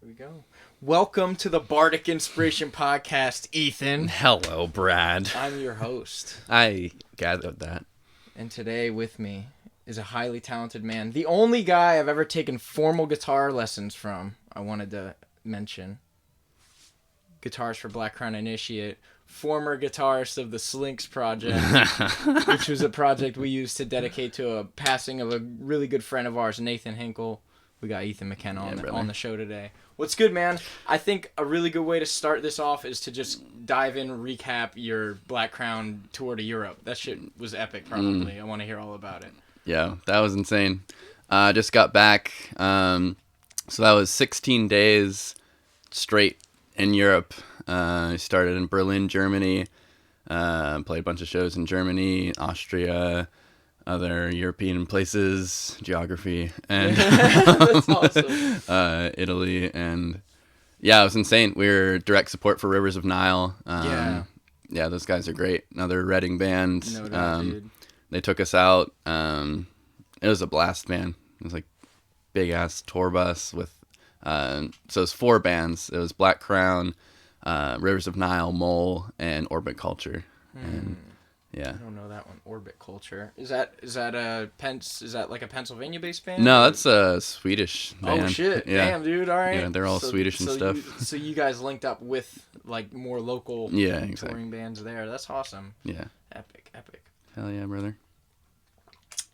Here we go. Welcome to the Bardic Inspiration Podcast, Ethan. Hello, Brad. I'm your host. I gathered that. And today with me is a highly talented man. The only guy I've ever taken formal guitar lessons from, I wanted to mention. Guitarist for Black Crown Initiate, former guitarist of the Slinks project, which was a project we used to dedicate to a passing of a really good friend of ours, Nathan Hinkle. We got Ethan McKenna on the show today. What's good, man? I think a really good way to start this off is to just dive in and recap your Black Crown tour to Europe. That shit was epic, probably. I want to hear all about it. Yeah, that was insane. Just got back. So that was 16 days straight in Europe. I started in Berlin, Germany. Played a bunch of shows in Germany, Austria, other European places, geography, and That's awesome. Italy, and yeah, it was insane. We were direct support for Rivers of Nile. Yeah, those guys are great. Another Reading band. No doubt, dude. They took us out. It was a blast, man. It was like big ass tour bus with. So it was 4 bands. It was Black Crown, Rivers of Nile, Mole, and Orbit Culture. And yeah. I don't know that one. Orbit Culture. Is that like a Pennsylvania based band? No, that's a Swedish band. Oh shit. Yeah. Damn, dude. All right. Yeah, they're all Swedish and stuff. So you guys linked up with like more local touring bands there. That's awesome. Yeah. Epic. Hell yeah, brother.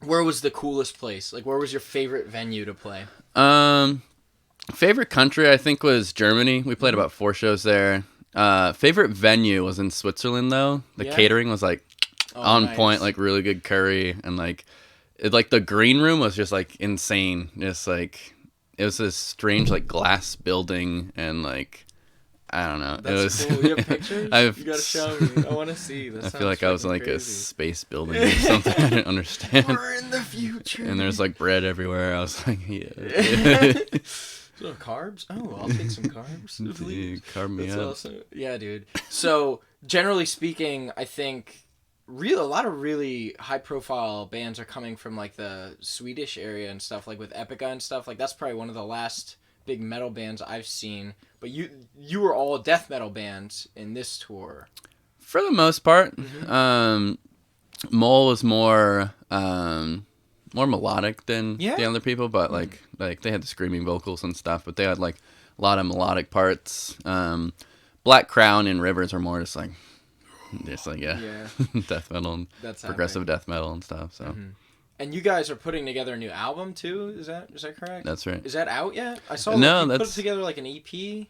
Where was the coolest place? Like, where was your favorite venue to play? Favorite country I think was Germany. We played about 4 shows there. Favorite venue was in Switzerland though. The catering was like on point, like really good curry, and like the green room was just like insane. Just like it was this strange like glass building, and like I don't know. That's it was cool. You have pictures? You gotta show me. I want to see. I feel like I was in like a space building or something. I didn't understand. We're in the future. And there's like bread everywhere. I was like, yeah. So carbs? Oh, I'll take some carbs. Dude, carb me That's up. awesome. Yeah, dude. So, generally speaking, I think a lot of really high-profile bands are coming from, like, the Swedish area and stuff, like, with Epica and stuff. Like, that's probably one of the last big metal bands I've seen. But you were all death metal bands in this tour. For the most part. Mole was more melodic than the other people, but like they had the screaming vocals and stuff, but they had like a lot of melodic parts. Black Crown and Rivers are more just like death metal and progressive death metal and stuff. So And you guys are putting together a new album too, is that correct? That's right. Is that out yet? I saw you put together like an EP.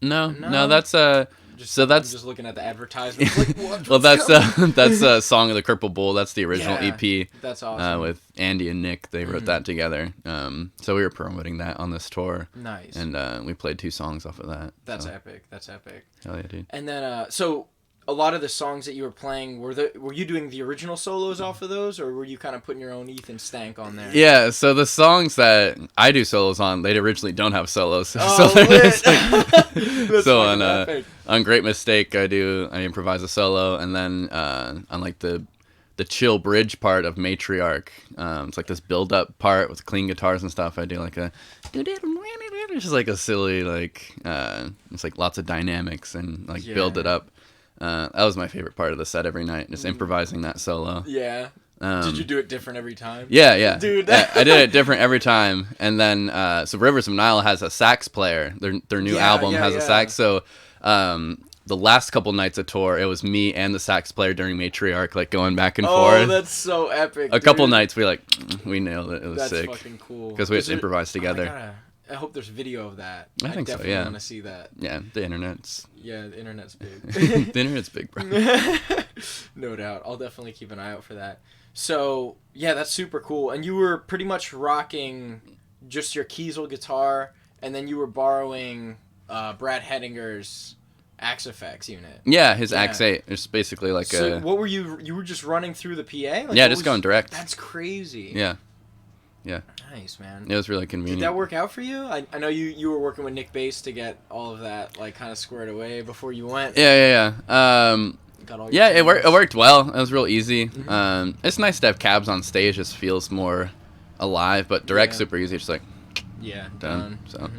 No, that's I'm just looking at the advertisement. Like, well, that's Song of the Cripple Bull. That's the original EP. That's awesome. With Andy and Nick, they wrote that together. So we were promoting that on this tour. Nice. And we played 2 songs off of that. That's epic. Hell yeah, dude. And then, so a lot of the songs that you were playing, were you doing the original solos off of those, or were you kind of putting your own Ethan Stank on there? Yeah, so the songs that I do solos on, they originally don't have solos. Oh, so on Great Mistake, I improvise a solo, and then on like the chill bridge part of Matriarch, it's like this build up part with clean guitars and stuff. I do like just like a silly like it's like lots of dynamics and like build it up. That was my favorite part of the set every night, just improvising that solo. Yeah. Did you do it different every time? Yeah. Dude. Yeah, I did it different every time. And then, so Rivers of Nile has a sax player. Their new album has a sax. So, the last couple nights of tour, it was me and the sax player during Matriarch, like going back and forth. Oh, that's so epic. A couple nights we nailed it. It was sick. That's fucking cool. Because we had to improvise together. I hope there's video of that. I think so, yeah. I definitely want to see that. Yeah, the internet's big. The internet's big, bro. No doubt. I'll definitely keep an eye out for that. So, yeah, that's super cool. And you were pretty much rocking just your Kiesel guitar, and then you were borrowing Brad Hettinger's Axe Effects unit. Yeah, his Axe 8. It's basically like so what were you were just running through the PA? Like, just going direct. That's crazy. Yeah. Nice, man. It was really convenient. Did that work out for you? I know you were working with Nick Bass to get all of that like kind of squared away before you went. Yeah. It worked well. It was real easy. It's nice to have cabs on stage. It feels more alive, but direct super easy. Just like done. So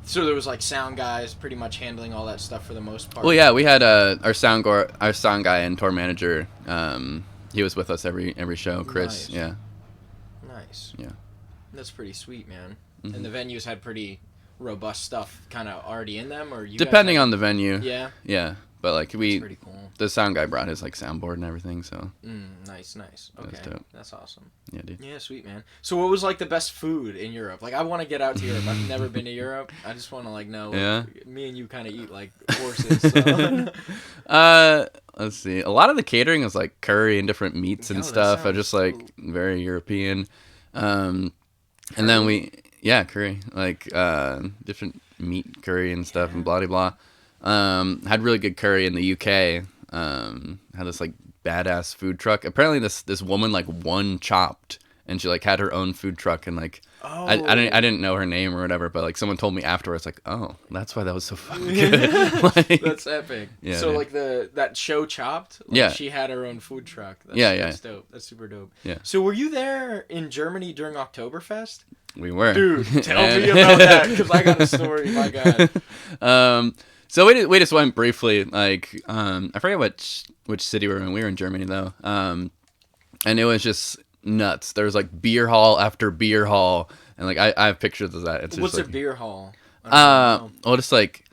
So there was like sound guys pretty much handling all that stuff for the most part. Well, yeah, we had our sound guy and tour manager. He was with us every show. Chris. Nice. Yeah. Nice. Yeah. That's pretty sweet, man. Mm-hmm. And the venues had pretty robust stuff kind of already in them, or you depending on the venue. Yeah. Yeah, but like That's pretty cool. the sound guy brought his like soundboard and everything. So. Nice. Okay. That's dope. That's awesome. Yeah, dude. Yeah, sweet, man. So what was like the best food in Europe? Like I want to get out to Europe. I've never been to Europe. I just want to like know. Yeah. Me and you kind of eat like horses. So. Let's see. A lot of the catering was like curry and different meats and stuff. I just like cool. very European. And then curry, like different meat curry and stuff and blah blah blah. Had really good curry in the UK. Had this like badass food truck. Apparently this woman like won Chopped, and she like had her own food truck, and like I didn't know her name or whatever, but like someone told me afterwards, like, oh, that's why that was so fucking good. Like, that's epic. Yeah, so dude. like that show Chopped, like, yeah, she had her own food truck. That's dope. That's super dope. Yeah. So were you there in Germany during Oktoberfest? We were. Dude, tell me about that, because I got a story. My God. So we just went briefly. Like I forget which city we were in. We were in Germany though. And it was just nuts. There was like beer hall after beer hall, and like I have pictures of that. It's just, What's like, a beer hall? well, just like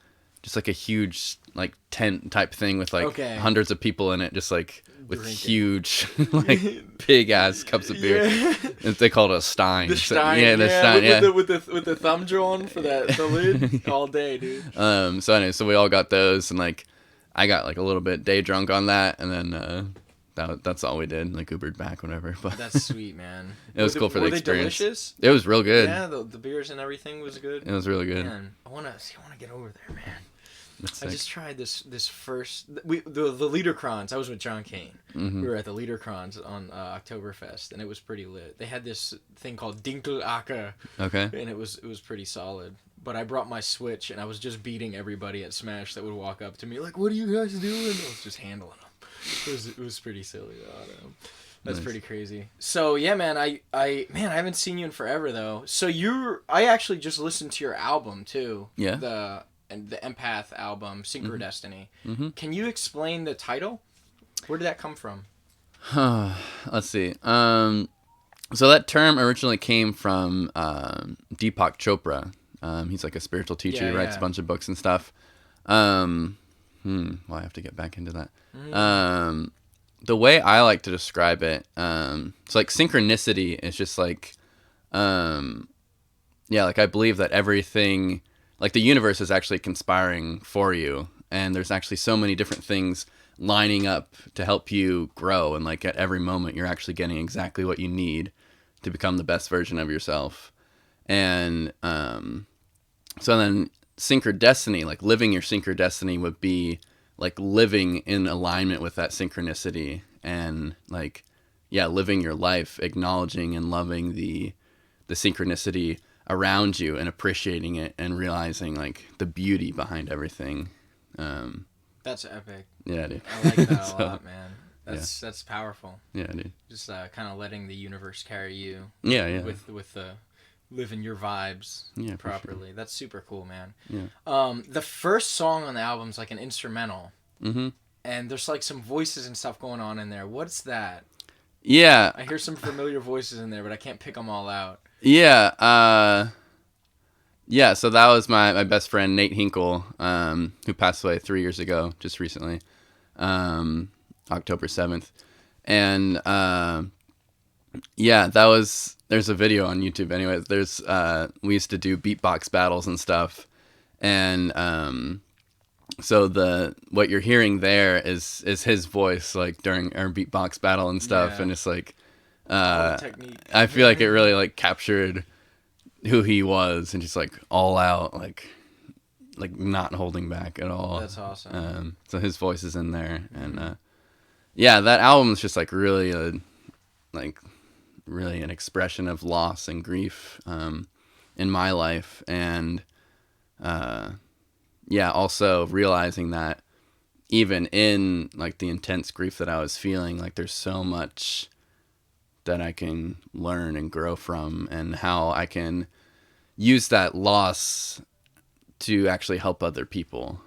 a huge like tent type thing with like hundreds of people in it, just like with Drinking. Huge like big ass cups of beer. Yeah. They called it a Stein. The Stein, Stein, with the thumb drawn for the lid all day, dude. So anyway, so we all got those, and like I got like a little bit day drunk on that, and then that's all we did. Like Ubered back, whatever. But that's sweet, man. It was cool for the experience. Were they delicious? It was real good. Yeah, the beers and everything was good. It was really good. Man, I wanna get over there, man. That's I sick. just tried this first the Liederkrans. I was with John Kane. Mm-hmm. We were at the Liederkrans on Oktoberfest, and it was pretty lit. They had this thing called Dinkelacker, Okay. and it was pretty solid. But I brought my Switch, and I was just beating everybody at Smash that would walk up to me like, "What are you guys doing?" I was just handling them. It was pretty silly though. I don't know. That's pretty crazy. So yeah, man, I haven't seen you in forever though. So I actually just listened to your album too. Yeah. The Empath album, Synchrodestiny. Mm-hmm. Can you explain the title? Where did that come from? Let's see. So that term originally came from Deepak Chopra. He's like a spiritual teacher. He writes a bunch of books and stuff. Well, I have to get back into that. The way I like to describe it, it's like synchronicity is just like, like I believe that everything, like the universe is actually conspiring for you, and there's actually so many different things lining up to help you grow, and like at every moment you're actually getting exactly what you need to become the best version of yourself. And so then synchrodestiny, like living your synchrodestiny, would be like living in alignment with that synchronicity, and like living your life acknowledging and loving the synchronicity around you and appreciating it and realizing like the beauty behind everything. That's epic. Yeah, dude. I like that a lot, man. That's powerful. Yeah, dude. Just kind of letting the universe carry you. Yeah. With living your vibes properly. Sure. That's super cool, man. Yeah. The first song on the album's like an instrumental. Mm-hmm. And there's like some voices and stuff going on in there. What's that? Yeah. I hear some familiar voices in there, but I can't pick them all out. Yeah. So that was my best friend, Nate Hinkle, who passed away 3 years ago, just recently, October 7th. And there's a video on YouTube anyways. We used to do beatbox battles and stuff. And so what you're hearing there is his voice, like during our beatbox battle and stuff. Yeah. And it's like, I feel like it really like captured who he was, and just like all out, like not holding back at all. That's awesome. So his voice is in there, and that album is just like really really an expression of loss and grief in my life, and also realizing that even in like the intense grief that I was feeling, like there's so much that I can learn and grow from, and how I can use that loss to actually help other people.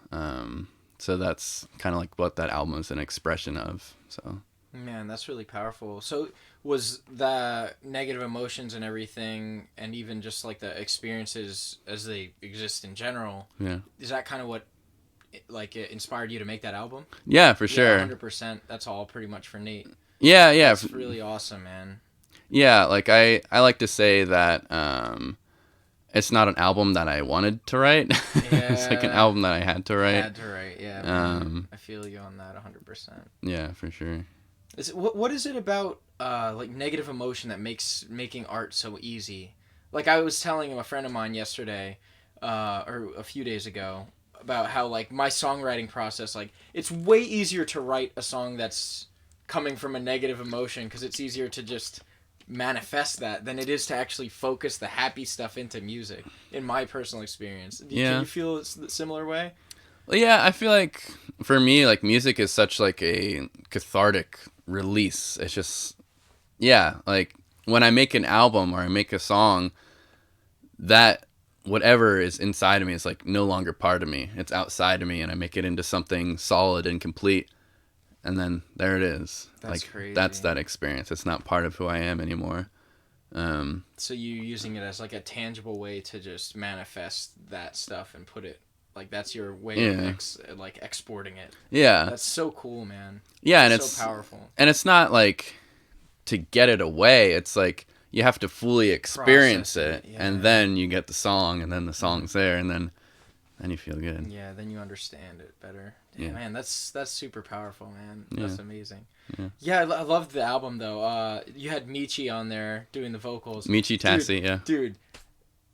So that's kind of like what that album is an expression of. So Man, that's really powerful. So was the negative emotions and everything, and even just like the experiences as they exist in general, is that kind of what like it inspired you to make that album? Yeah, for sure. 100%. That's all pretty much for Nate. Yeah. That's really awesome, man. Yeah, like I like to say that it's not an album that I wanted to write. It's like an album that I had to write. Yeah. I feel you on that 100%. Yeah, for sure. What is it about like negative emotion that makes making art so easy? Like I was telling a friend of mine yesterday, or a few days ago, about how like my songwriting process, like it's way easier to write a song that's coming from a negative emotion because it's easier to just manifest that than it is to actually focus the happy stuff into music, in my personal experience. Can you feel it's the similar way? Well, yeah, I feel like for me, like music is such like a cathartic release. It's just, yeah, like when I make an album or I make a song, that whatever is inside of me is like no longer part of me. It's outside of me, and I make it into something solid and complete. And then there it is. That's like crazy. That's that experience. It's not part of who I am anymore. So you using it as like a tangible way to just manifest that stuff and put it, like that's your way of like exporting it. Yeah. That's so cool, man. Yeah, and it's so powerful. And it's not like to get it away. It's like you have to fully experience it, and then you get the song, and then the song's there, and then you feel good. Yeah, then you understand it better. Damn, man, that's super powerful, man. That's amazing. Yeah, I loved the album though. You had Michi on there doing the vocals. Michi Tassi, Dude,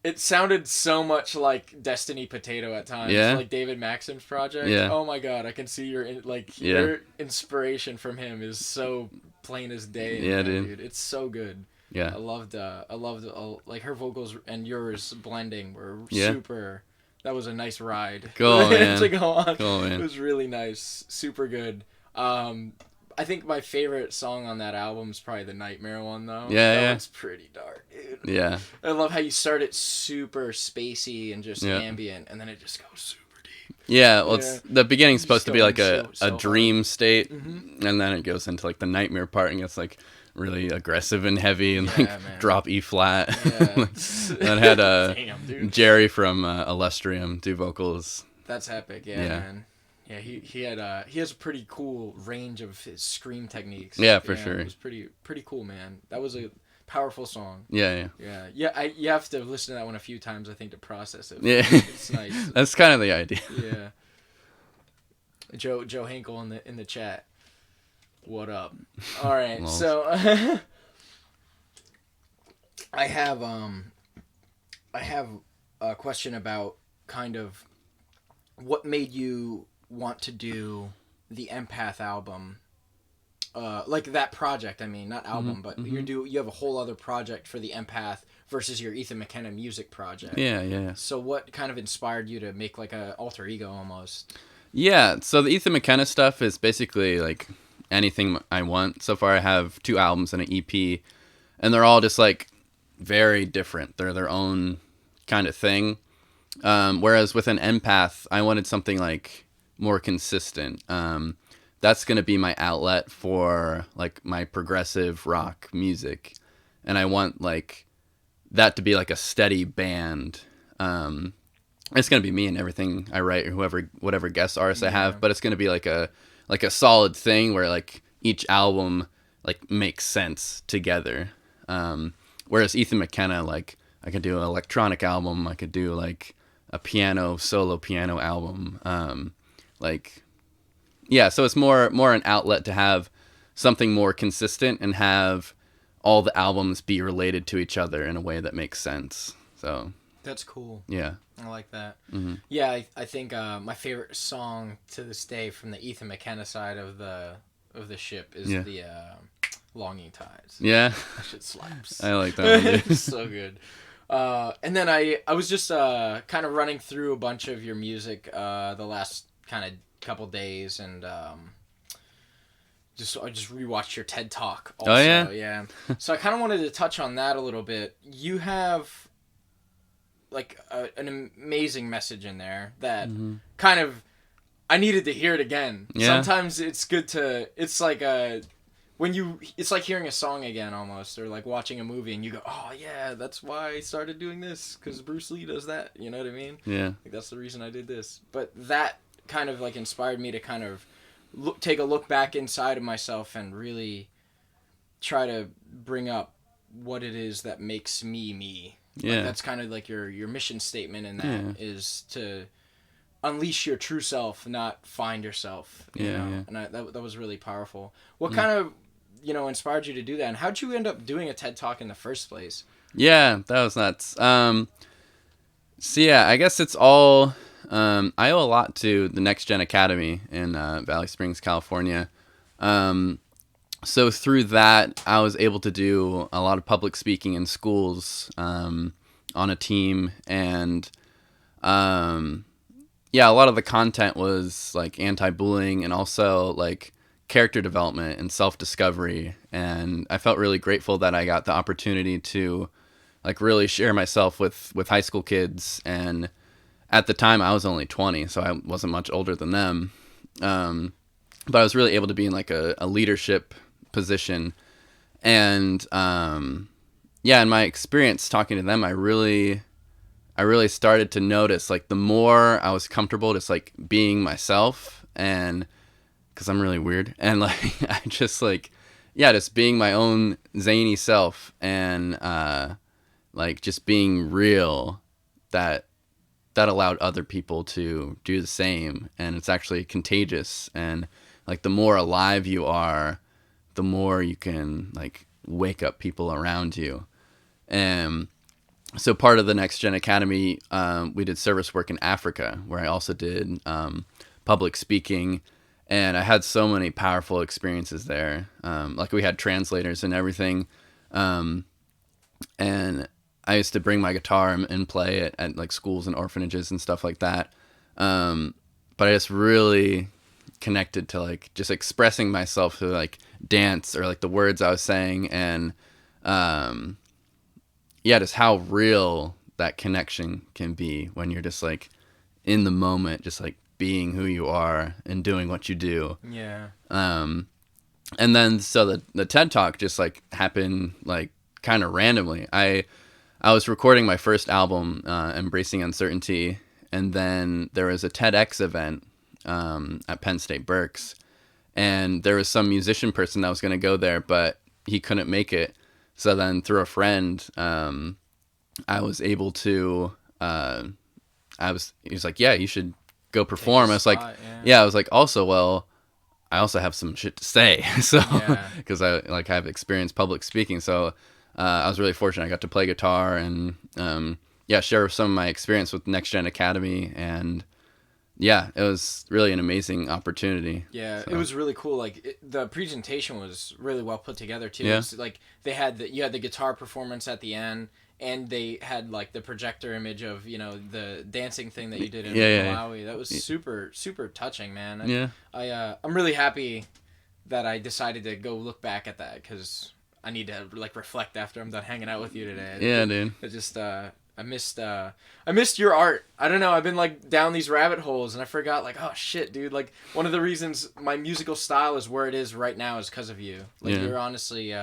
it sounded so much like Destiny Potato at times. Yeah. Like David Maxim's project. Yeah. Oh my god, I can see your inspiration from him is so plain as day. Yeah, dude. It's so good. Yeah. I loved like her vocals and yours blending were super. That was a nice ride. Cool, man. To go on. Cool, man. It was really nice. Super good. I think my favorite song on that album is probably the Nightmare one, though. That one's pretty dark, dude. Yeah. I love how you start it super spacey and just ambient, and then it just goes super deep. Yeah, well, the beginning's supposed to be like a dream state, Mm-hmm. and then it goes into like the nightmare part, and it's like really aggressive and heavy, and like drop E flat. Yeah. And had Jerry from Illustrium do vocals. That's epic, man. Yeah, he has a pretty cool range of his scream techniques. Yeah, for sure. It was pretty cool, man. That was a powerful song. Yeah. You have to listen to that one a few times, I think, to process it. Yeah, it's nice. That's kind of the idea. Yeah. Joe Hinkle in the chat. What up? All right, so I have a question about kind of what made you want to do the Empath album, like that project. I mean, not album, but you have a whole other project for the Empath versus your Ethan McKenna music project. Yeah. So what kind of inspired you to make like a alter ego almost? Yeah, so the Ethan McKenna stuff is basically like anything I want. So far I have 2 albums and an EP, and they're all just like very different. They're their own kind of thing. Whereas with an Empath, I wanted something like more consistent. That's going to be my outlet for like my progressive rock music. And I want like that to be like a steady band. It's going to be me and everything I write, or whatever guest artists I have, but it's going to be like a solid thing where like each album like makes sense together. Whereas Ethan McKenna, like I could do an electronic album, I could do like a solo piano album. So it's more an outlet to have something more consistent and have all the albums be related to each other in a way that makes sense. So that's cool. Yeah, I like that. Mm-hmm. Yeah, I think my favorite song to this day from the Ethan McKenna side of the ship is the Longing Tides. Yeah, that shit slaps. I like that one. It's so good. And then I was just kind of running through a bunch of your music the last kind of couple days, and I just rewatched your TED Talk also. Oh yeah. So I kind of wanted to touch on that a little bit. You have an amazing message in there that kind of I needed to hear it again. Yeah. Sometimes it's good to. It's like it's like hearing a song again almost, or like watching a movie and you go, oh yeah, that's why I started doing this because Bruce Lee does that. You know what I mean? Yeah. Like that's the reason I did this. But that kind of like inspired me to kind of take a look back inside of myself and really try to bring up what it is that makes me me. Yeah. Like that's kind of like your mission statement in that is to unleash your true self, not find yourself. You know? Yeah. And that was really powerful. What kind of, inspired you to do that? And how'd you end up doing a TED Talk in the first place? Yeah, that was nuts. So yeah, I guess it's all, I owe a lot to the Next Gen Academy in Valley Springs, California. So through that, I was able to do a lot of public speaking in schools on a team. And yeah, a lot of the content was like anti-bullying and also like character development and self-discovery. And I felt really grateful that I got the opportunity to like really share myself with high school kids. And at the time I was only 20, so I wasn't much older than them. But I was really able to be in like a leadership position. And yeah, in my experience talking to them, I really started to notice like the more I was comfortable just like being myself, and because I'm really weird, and like I just like, yeah, just being my own zany self and like just being real, that allowed other people to do the same. And it's actually contagious. And like the more alive you are, the more you can like wake up people around you. And so part of the Next Gen Academy, we did service work in Africa, where I also did public speaking. And I had so many powerful experiences there. Like we had translators and everything. And I used to bring my guitar and play it at like schools and orphanages and stuff like that. But I just really connected to like just expressing myself through like dance or like the words I was saying. And yeah, just how real that connection can be when you're just like in the moment, just like being who you are and doing what you do. Yeah. And then so the TED Talk just like happened like kind of randomly. I was recording my first album, Embracing Uncertainty, and then there was a TEDx event at Penn State Berks, and there was some musician person that was going to go there, but he couldn't make it. So then through a friend, I was able to, he was like, yeah, you should go perform. I was like, yeah, I was like, also, well, I also have some shit to say. So, because I have experience public speaking. So I was really fortunate. I got to play guitar and, share some of my experience with Next Gen Academy. And yeah, it was really an amazing opportunity. Yeah, so. It was really cool. Like the presentation was really well put together too. Yeah. Was, like you had the guitar performance at the end, and they had like the projector image of the dancing thing that you did in Malawi. Yeah. That was super super touching, man. I'm really happy that I decided to go look back at that because I need to like reflect after I'm done hanging out with you today. Yeah, dude. It just I missed your art. I don't know. I've been like down these rabbit holes and I forgot like, oh shit, dude. Like one of the reasons my musical style is where it is right now is because of you. Like you're honestly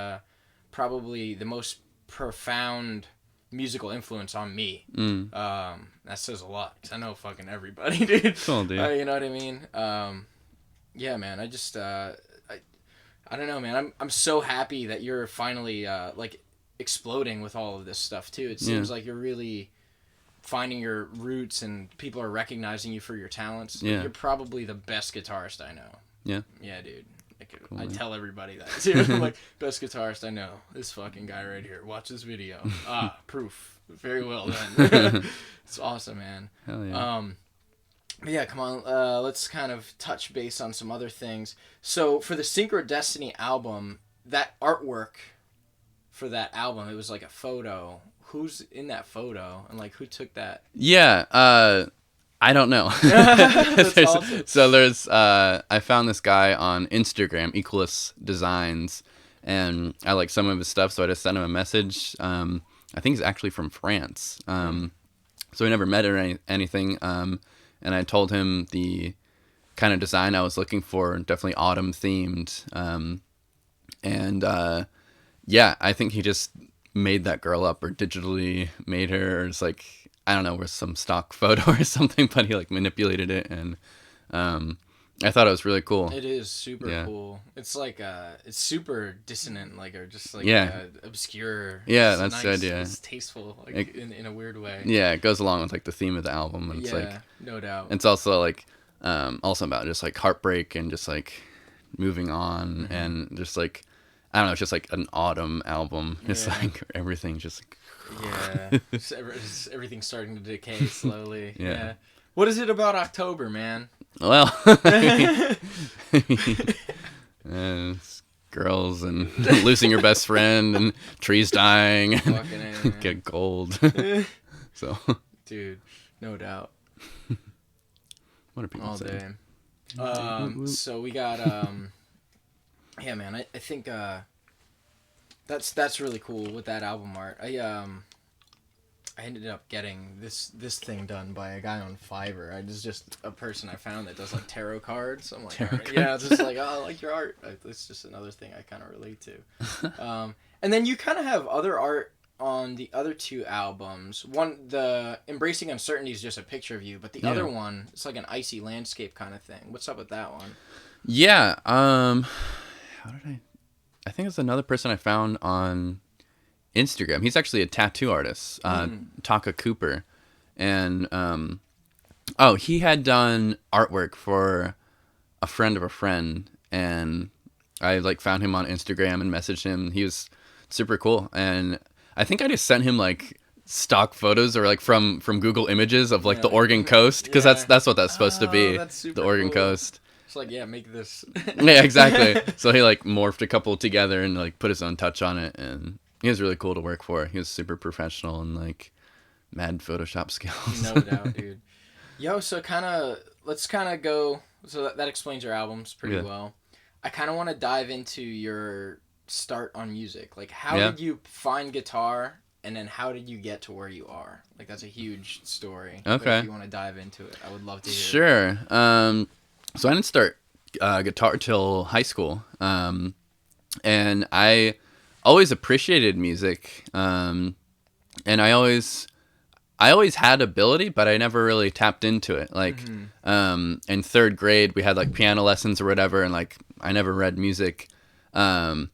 probably the most profound musical influence on me. That says a lot because I know fucking everybody, dude. Cool, dude. You know what I mean? Yeah, man. I just I don't know, man. I'm so happy that you're finally like exploding with all of this stuff too. It seems like you're really finding your roots and people are recognizing you for your talents. Yeah. You're probably the best guitarist I know. Yeah. Yeah, dude. Like, Cool, I man. tell everybody that too. I'm like, best guitarist I know. This fucking guy right here. Watch this video. Proof. Very well done. It's awesome, man. Hell yeah. But yeah, come on. Let's kind of touch base on some other things. So for the Synchro Destiny album, that artwork for that album, it was like a photo. Who's in that photo? And like who took that? Yeah, I don't know. That's awesome. So there's I found this guy on Instagram, Equalist Designs, and I like some of his stuff, so I just sent him a message. I think he's actually from France. So we never met or anything. And I told him the kind of design I was looking for, definitely autumn themed. Yeah, I think he just made that girl up or digitally made her, or it's like, I don't know, with some stock photo or something, but he like manipulated it, and I thought it was really cool. It is super cool. It's like it's super dissonant, like, or just like obscure. Yeah, it's that's nice. the idea. It's tasteful, like in a weird way. Yeah, it goes along with like the theme of the album, and it's like, no doubt. it's also like also about just like heartbreak and just like moving on, and just like, I don't know, it's just like an autumn album. It's like everything's just like everything's starting to decay slowly. Yeah. What is it about October, man? Well, it's girls and losing your best friend and trees dying and get gold. So, dude, no doubt. What are people all saying? Day. So we got yeah, man. I think that's really cool with that album art. I ended up getting this thing done by a guy on Fiverr. It's just a person I found that does like tarot cards. I'm like, all right. Yeah, it's just like, oh, I like your art. It's just another thing I kind of relate to. And then you kind of have other art on the other two albums. One, the Embracing Uncertainty is just a picture of you, but the other one, it's like an icy landscape kind of thing. What's up with that one? Yeah. How did I think it's another person I found on Instagram. He's actually a tattoo artist, Taka Cooper, and he had done artwork for a friend of a friend, and I like found him on Instagram and messaged him. He was super cool, and I think I just sent him like stock photos or like from Google Images of like the Oregon coast, because that's what that's supposed to be, the Oregon coast. It's like, yeah, make this. Yeah, exactly. So he like morphed a couple together and like put his own touch on it, and he was really cool to work for. He was super professional and like mad Photoshop skills. No doubt, dude. Yo, so let's go. So that explains your albums pretty well. I kind of want to dive into your start on music. Like, how did you find guitar, and then how did you get to where you are? Like, that's a huge story. Okay. But if you want to dive into it, I would love to hear. Sure. So I didn't start guitar till high school, and I always appreciated music, and I always had ability, but I never really tapped into it. Like, in third grade, we had like piano lessons or whatever, and like I never read music, but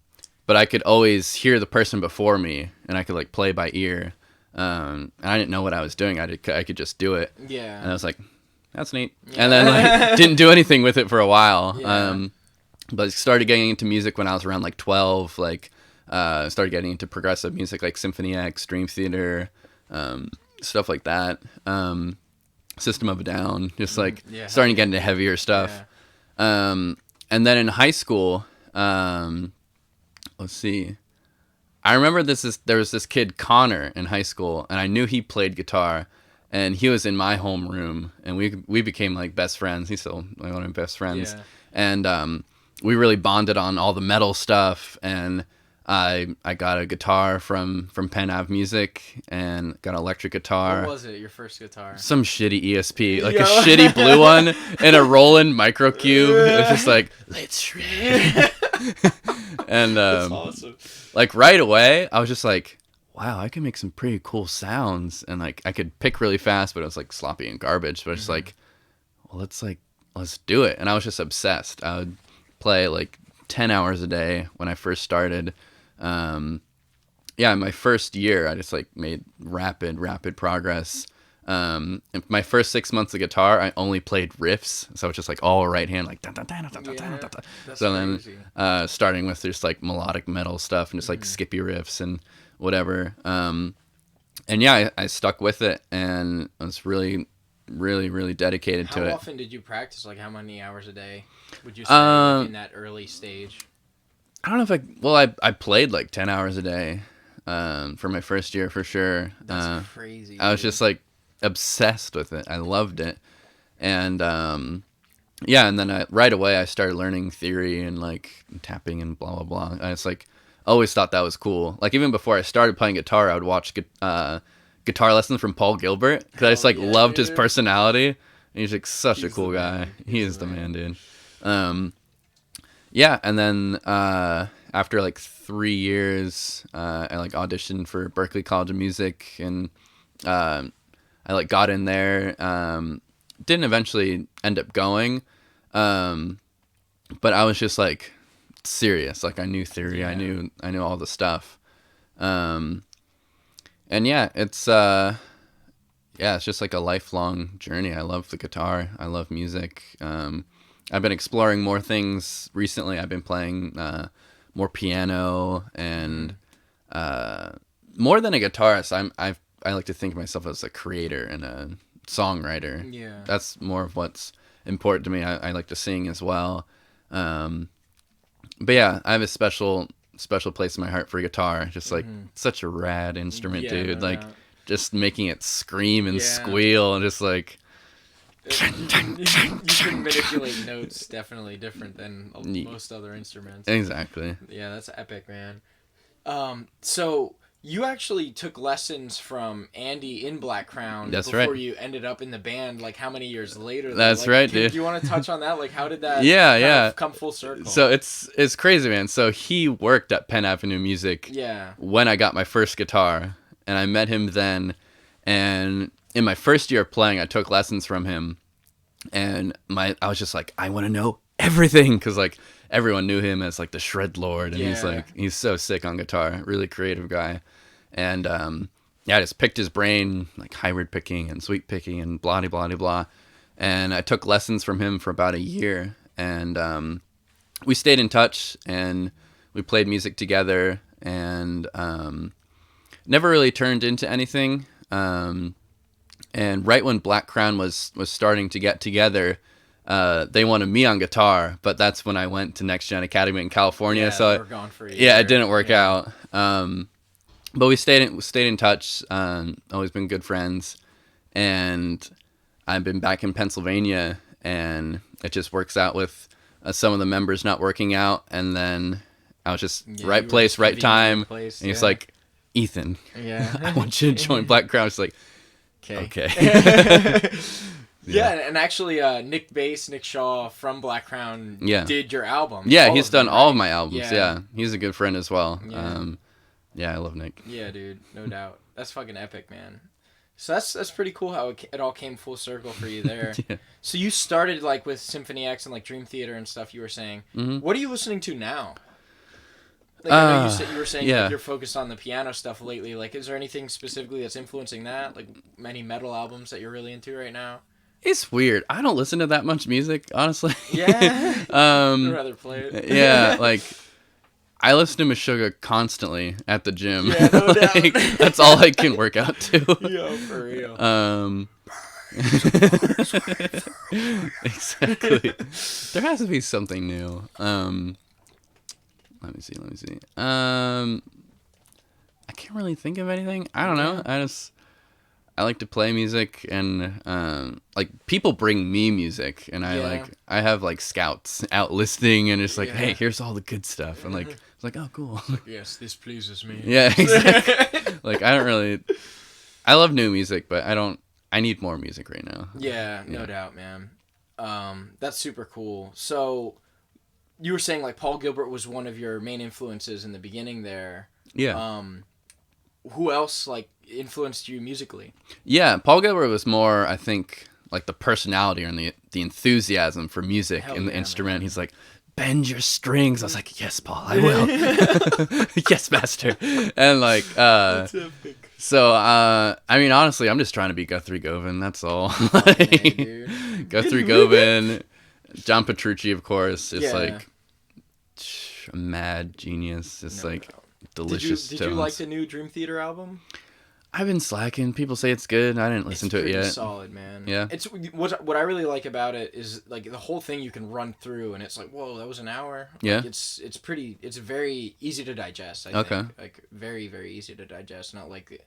I could always hear the person before me, and I could like play by ear, and I didn't know what I was doing. I could just do it. Yeah. And I was like, that's neat. Yeah. And then like didn't do anything with it for a while. Yeah. But started getting into music when I was around like 12. Like started getting into progressive music like Symphony X, Dream Theater, stuff like that. System of a Down, just like starting to get into heavier stuff. Yeah. And then in high school, let's see. I remember there was this kid, Connor, in high school, and I knew he played guitar. And he was in my homeroom, and we became like best friends. He's still like one of my best friends. Yeah. And we really bonded on all the metal stuff. And I got a guitar from Penn Ave Music, and got an electric guitar. What was it, your first guitar? Some shitty ESP, like a shitty blue one, and a Roland Microcube. It was just like, let's shred. And that's awesome. Like right away, I was just like, wow, I can make some pretty cool sounds, and like I could pick really fast, but it was like sloppy and garbage. But I was like, well, let's do it. And I was just obsessed. I would play like 10 hours a day when I first started. In my first year, I just like made rapid progress. In my first 6 months of guitar, I only played riffs, so it's just like all right hand, like dun, dun, dun, dun, dun, dun, dun, dun. So crazy. Then starting with just like melodic metal stuff and just like skippy riffs and whatever. And yeah, I stuck with it, and I was really dedicated to it. How often did you practice? Like, how many hours a day would you say in that early stage? I don't know if I played like 10 hours a day for my first year for sure. That's crazy. I was just like obsessed with it. I loved it. And and then right away I started learning theory and like tapping and blah blah blah. I just like always thought that was cool. Like even before I started playing guitar, I would watch guitar lessons from Paul Gilbert because I just like loved his dude. personality. And he's like such a He's cool the guy. man. He He's is the the man, man. dude. Yeah, and then after like 3 years, I like auditioned for Berklee College of Music, and I like got in there. Didn't eventually end up going, but I was just like serious. Like I knew theory, I knew all the stuff, and yeah, it's just like a lifelong journey. I love the guitar. I love music. I've been exploring more things recently. I've been playing more piano and more than a guitarist. I like to think of myself as a creator and a songwriter. Yeah. That's more of what's important to me. I like to sing as well. But yeah, I have a special place in my heart for guitar. Just like such a rad instrument, Yeah, dude. no Like doubt. just making it scream and Yeah. squeal and just like. You can manipulate notes definitely different than most other instruments. Exactly. Yeah, that's epic, man. So you actually took lessons from Andy in Black Crown before right. you ended up in the band. Like how many years later? That's right, dude. Do you want to touch on that? Like how did that? Yeah. Come full circle. So it's crazy, man. So he worked at Penn Avenue Music. Yeah. When I got my first guitar, and I met him then, and in my first year of playing, I took lessons from him, and I was just like, I want to know everything, because like everyone knew him as like the shred lord, and he's so sick on guitar, really creative guy, and I just picked his brain, like hybrid picking and sweep picking and blah blah blah, and I took lessons from him for about a year, and we stayed in touch, and we played music together, and never really turned into anything. And right when Black Crown was starting to get together, they wanted me on guitar, but that's when I went to Next Gen Academy in California. Yeah, so they were gone for a year. it didn't work out. But we stayed in touch. Always been good friends, and I've been back in Pennsylvania, and it just works out with some of the members not working out, and then I was just right place, right time, and he's like, Ethan, I want you to join Black Crown. It's like, okay. Yeah, and actually, Nick Shaw from Black Crown did your album. Yeah, he's done all of my albums. Yeah, he's a good friend as well. Yeah. I love Nick. Yeah, dude, no doubt. That's fucking epic, man. So that's pretty cool how it all came full circle for you there. Yeah. So you started like with Symphony X and like Dream Theater and stuff. You were saying. Mm-hmm. What are you listening to now? Like I know you were saying yeah. like, you're focused on the piano stuff lately. Like, is there anything specifically that's influencing that? Like, many metal albums that you're really into right now? It's weird. I don't listen to that much music, honestly. Yeah. I'd rather play it. Yeah, like I listen to Meshuggah constantly at the gym. Yeah, no doubt. Like, that's all I can work out to. Yo, for real. Exactly. There has to be something new. Let me see. I can't really think of anything. I don't know. I like to play music, and like people bring me music, and I have like scouts out listening, and it's like, hey, here's all the good stuff, and like it's like, oh, cool. Yes, this pleases me. Yeah, exactly. Like I love new music, but I need more music right now. Yeah, no doubt, man. That's super cool. So you were saying like Paul Gilbert was one of your main influences in the beginning there. Yeah. Who else like influenced you musically? Yeah, Paul Gilbert was more, I think, like the personality and the enthusiasm for music in the instrument. Man. He's like, bend your strings. I was like, yes, Paul, I will. Yes, master. And like, so, I mean, honestly, I'm just trying to be Guthrie Govan. That's all. Like, Guthrie Govan, John Petrucci, of course. It's like a mad genius. It's delicious. Did you like the new Dream Theater album? I've been slacking. People say it's good. I didn't listen to it yet. It's solid, man. Yeah. It's what I really like about it is like the whole thing you can run through, and it's like, whoa, that was an hour. Yeah. Like, it's very easy to digest. I think. Like very, very easy to digest. Not like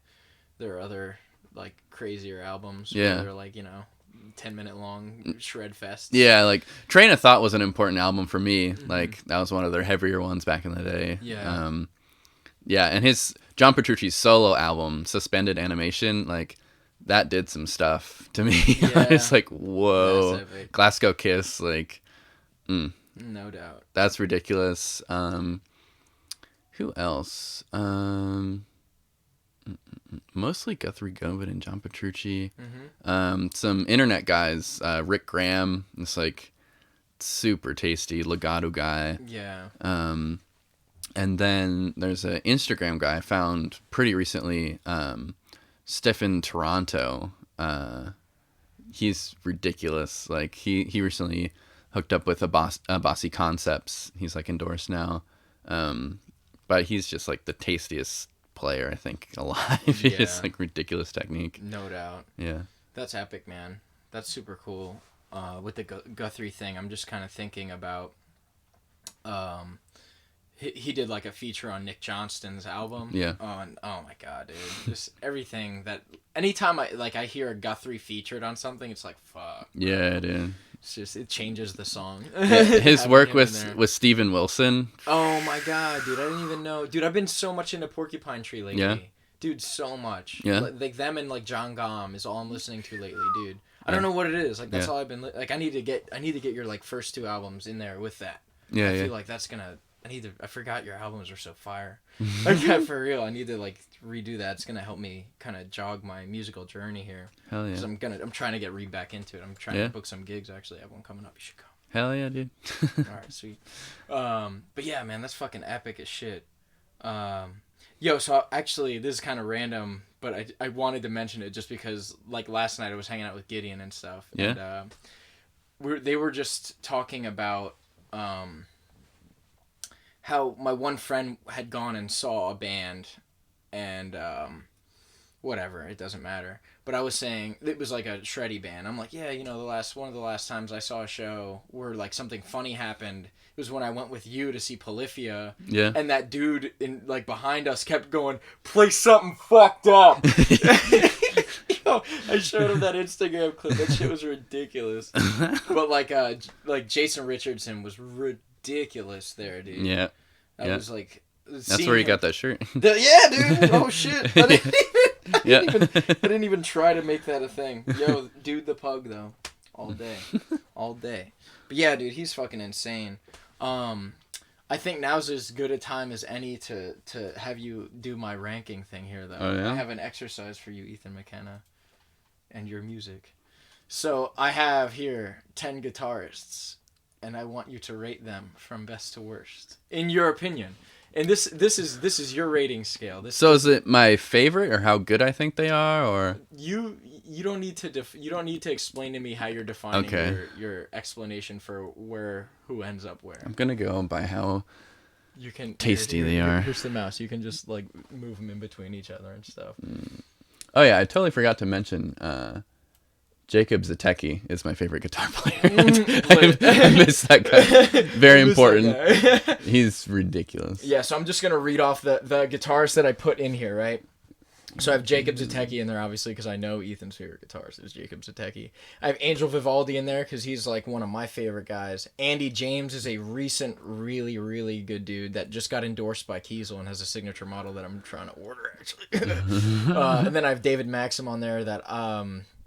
there are other like crazier albums. Yeah. Where they're like 10-minute long shred fests. Yeah, like Train of Thought was an important album for me. Mm-hmm. Like that was one of their heavier ones back in the day. Yeah. Yeah, and John Petrucci's solo album, Suspended Animation, like that did some stuff to me. Yeah. It's like, whoa, That's epic. Glasgow Kiss, like, No doubt. that's ridiculous. Who else? Mostly Guthrie Govan and John Petrucci. Some internet guys, Rick Graham, it's like super tasty legato guy. Yeah. And then there's an Instagram guy I found pretty recently, Stefan Toronto. He's ridiculous. Like he recently hooked up with a Bossy Concepts. He's like endorsed now. But he's just like the tastiest player I think alive. He has like ridiculous technique. No doubt. Yeah. That's epic, man. That's super cool. With the Guthrie thing, I'm just kind of thinking about he did like a feature on Nick Johnston's album. Yeah. Oh my god, dude. Just everything that anytime I hear a Guthrie featured on something, it's like fuck. Bro. Yeah, dude. It's just it changes the song. Yeah, his work with Steven Wilson. Oh my god, dude! I didn't even know. Dude, I've been so much into Porcupine Tree lately. Yeah. Dude, so much. Yeah. Like them and like John Gomm is all I'm listening to lately, dude. I don't know what it is. Like that's all I've been like. I need to get your like first 2 albums in there with that. Yeah, I yeah. feel like that's gonna. I forgot your albums are so fire. Like for real, I need to like redo that. It's gonna help me kind of jog my musical journey here. Hell yeah. 'Cause I'm trying to get back into it. I'm trying to book some gigs. Actually, I have one coming up. You should go. Hell yeah, dude. All right, sweet. But yeah, man, that's fucking epic as shit. Yo, so actually, this is kind of random, but I wanted to mention it just because, like, last night I was hanging out with Gideon and stuff. Yeah. And they were just talking about how my one friend had gone and saw a band, and whatever, it doesn't matter. But I was saying it was like a shreddy band. I'm like, yeah, one of the last times I saw a show where like something funny happened. It was when I went with you to see Polyphia. Yeah. And that dude in like behind us kept going, play something fucked up. Yo, I showed him that Instagram clip. That shit was ridiculous. But like Jason Richardson was ridiculous there, dude. Yeah. That was like. That's where you got that shirt. Yeah, dude. Oh shit. I Yeah. didn't even try to make that a thing. Yo, dude the pug though. All day. All day. But yeah, dude, he's fucking insane. I think now's as good a time as any to have you do my ranking thing here though. Oh, yeah? I have an exercise for you, Ethan McKenna, and your music. So I have here 10 guitarists, and I want you to rate them from best to worst. In your opinion. And this is your rating scale. So is it my favorite or how good I think they are, or you don't need to explain to me how you're defining your explanation for who ends up where. I'm gonna go by how You can tasty they are. Here's the mouse. You can just like move them in between each other and stuff. Oh yeah, I totally forgot to mention Jacob Zatecki is my favorite guitar player. I missed that guy. Very important. He's ridiculous. Yeah, so I'm just going to read off the guitarists that I put in here, right? So I have Jacob Zatecki in there, obviously, because I know Ethan's favorite guitarist is Jacob Zatecki. I have Angel Vivaldi in there because he's like one of my favorite guys. Andy James is a recent, really, really good dude that just got endorsed by Kiesel and has a signature model that I'm trying to order, actually. And then I have David Maxim on there that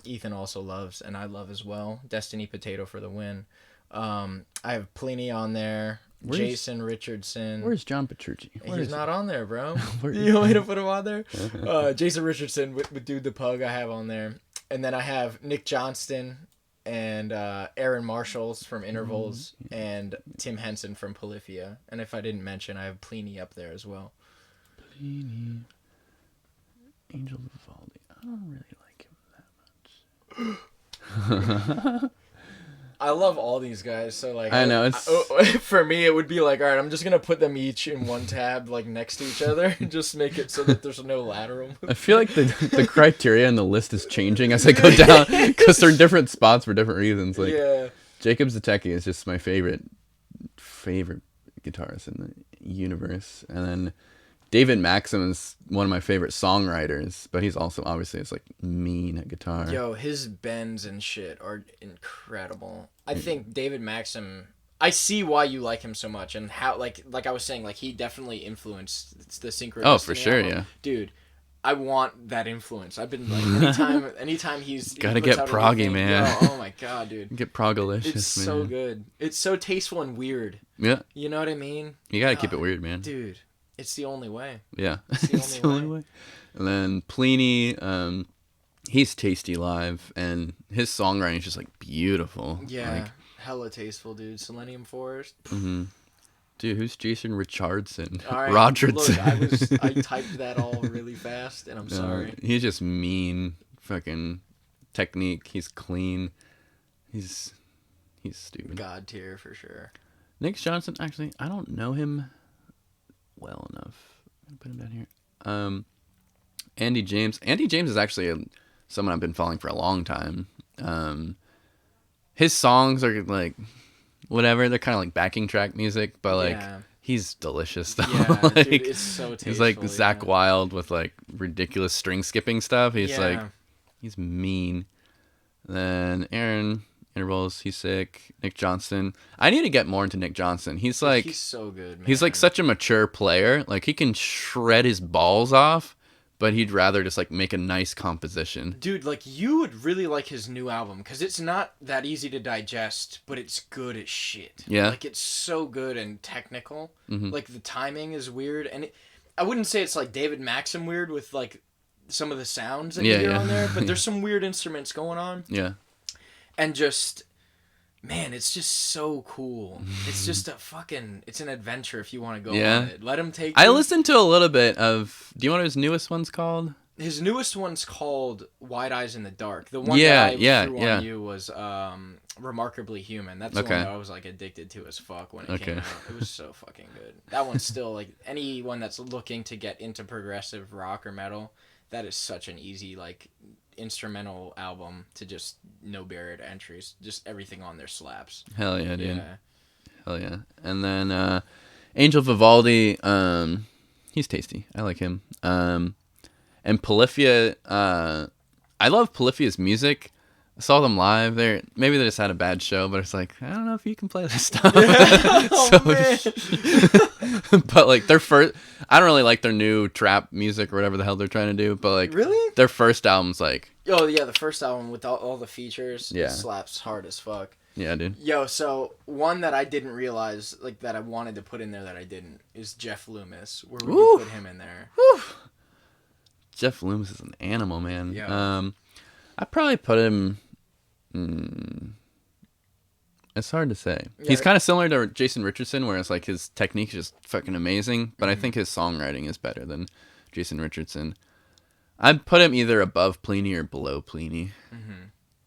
Ethan also loves, and I love as well. Destiny Potato for the win. I have Pliny on there. Jason Richardson. Where's John Petrucci? He's not on there, bro. Where You want me to put him on there? Jason Richardson with Dude the Pug I have on there. And then I have Nick Johnston and Aaron Marshalls from Intervals and Tim Henson from Polyphia. And if I didn't mention, I have Pliny up there as well. Pliny. Angel Vivaldi. I don't really like him that much. I love all these guys, so like I know for me it would be like, all right, I'm just gonna put them each in one tab like next to each other and just make it so that there's no lateral. I feel like the criteria in the list is changing as I go down because they're different spots for different reasons. Like Jacob Zatecki is just my favorite guitarist in the universe, and then David Maxim is one of my favorite songwriters, but he's also obviously it's like mean at guitar. Yo, his bends and shit are incredible. I think David Maxim, I see why you like him so much, and how like I was saying, like he definitely influenced the Synchro. Oh, for Destiny sure, album. yeah. Dude, I want that influence. I've been like anytime he gotta puts get out proggy, anything, man. oh my god, dude. Get progalicious, It's man. so good. It's so tasteful and weird. Yeah. You know what I mean? You gotta keep it weird, man. Dude, it's the only way. Yeah. It's the only way. And then Pliny, he's tasty live, and his songwriting is just like beautiful. Yeah. Like, Hella tasteful, dude. Selenium Forest. dude, who's Jason Richardson? All right, Rodgerdson. look, I typed that all really fast, and I'm sorry. He's just mean. Fucking technique. He's clean. He's stupid. God tier for sure. Nick Johnson, actually, I don't know him well enough. I'll put him down here. Andy James. Andy James is actually someone I've been following for a long time. His songs are like whatever. They're kind of like backing track music, but like he's delicious though. Yeah, like, dude, it's so tasteful. He's like Zach Wilde with like ridiculous string skipping stuff. He's like he's mean. Then Aaron Intervals, he's sick. Nick Johnson. I need to get more into Nick Johnson. He's like he's so good, man. He's like such a mature player. Like he can shred his balls off, but he'd rather just like make a nice composition. Dude, like you would really like his new album because it's not that easy to digest, but it's good as shit. Yeah. Like it's so good and technical. Like the timing is weird, and I wouldn't say it's like David Maxim weird with like some of the sounds that you hear on there, but there's some weird instruments going on. Yeah. And just, man, it's just so cool. It's just it's an adventure if you want to go on it. Let him take I listened to a little bit of, do you know what his newest one's called? His newest one's called Wide Eyes in the Dark. The one that I threw on you was Remarkably Human. That's the one that I was like addicted to as fuck when it came out. It was so fucking good. That one's still like, anyone that's looking to get into progressive rock or metal, that is such an easy like instrumental album to just no barrier to entries. Just everything on there slaps. Hell yeah, dude. Hell yeah. And then Angel Vivaldi, he's tasty. I like him. And Polyphia, I love Polyphia's music. I saw them live. Maybe they just had a bad show, but it's like, I don't know if you can play this stuff. But like I don't really like their new trap music or whatever the hell they're trying to do. But like, really, their first album's like, oh yeah, the first album with all the features, slaps hard as fuck. Yeah, dude. Yo, so one that I didn't realize, like that I wanted to put in there that I didn't, is Jeff Loomis. Where would you put him in there? Jeff Loomis is an animal, man. Yeah. I'd probably put him. It's hard to say. Yeah, he's kind of similar to Jason Richardson, where it's like his technique is just fucking amazing, but I think his songwriting is better than Jason Richardson. I'd put him either above Pliny or below Pliny.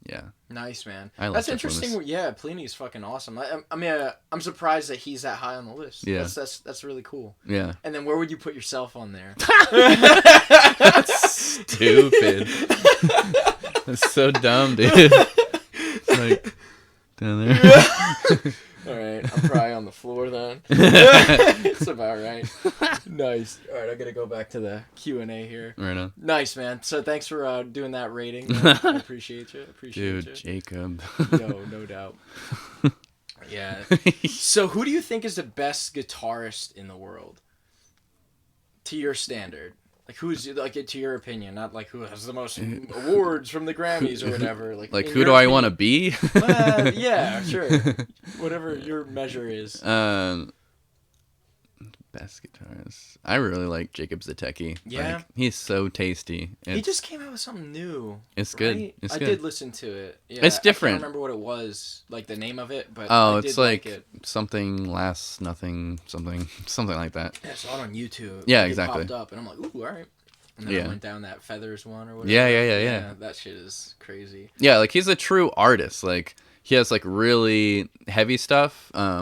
Yeah. Nice, man. That's interesting. Yeah, Pliny's fucking awesome. I mean, I'm surprised that he's that high on the list. Yeah. That's really cool. Yeah. And then where would you put yourself on there? That's stupid. That's so dumb, dude. It's like down there. All right, I'm probably on the floor then. It's about right. Nice. All right, I gotta go back to the Q&A here. Right on. Nice, man. So thanks for doing that rating. I appreciate you. Dude, Jacob. Yo, no doubt. Yeah. So who do you think is the best guitarist in the world? To your standard. Like, who's, like, to your opinion, not, like, who has the most awards from the Grammys or whatever. Like who do I want to be? Yeah, sure. Whatever your measure is. Best guitarist. I really like Jacob Zatecki. Yeah? Like, he's so tasty. He just came out with something new. It's good. Right? It's I good. did listen to it. Yeah, it's different. I can't remember what it was, like the name of it, but I did it's like it. something lasts nothing, something like that. Yeah, I saw it on YouTube. Yeah, it exactly. Popped up, and I'm like, ooh, all right. And then I went down that Feathers one or whatever. Yeah. That shit is crazy. Yeah, like he's a true artist. Like he has like really heavy stuff. I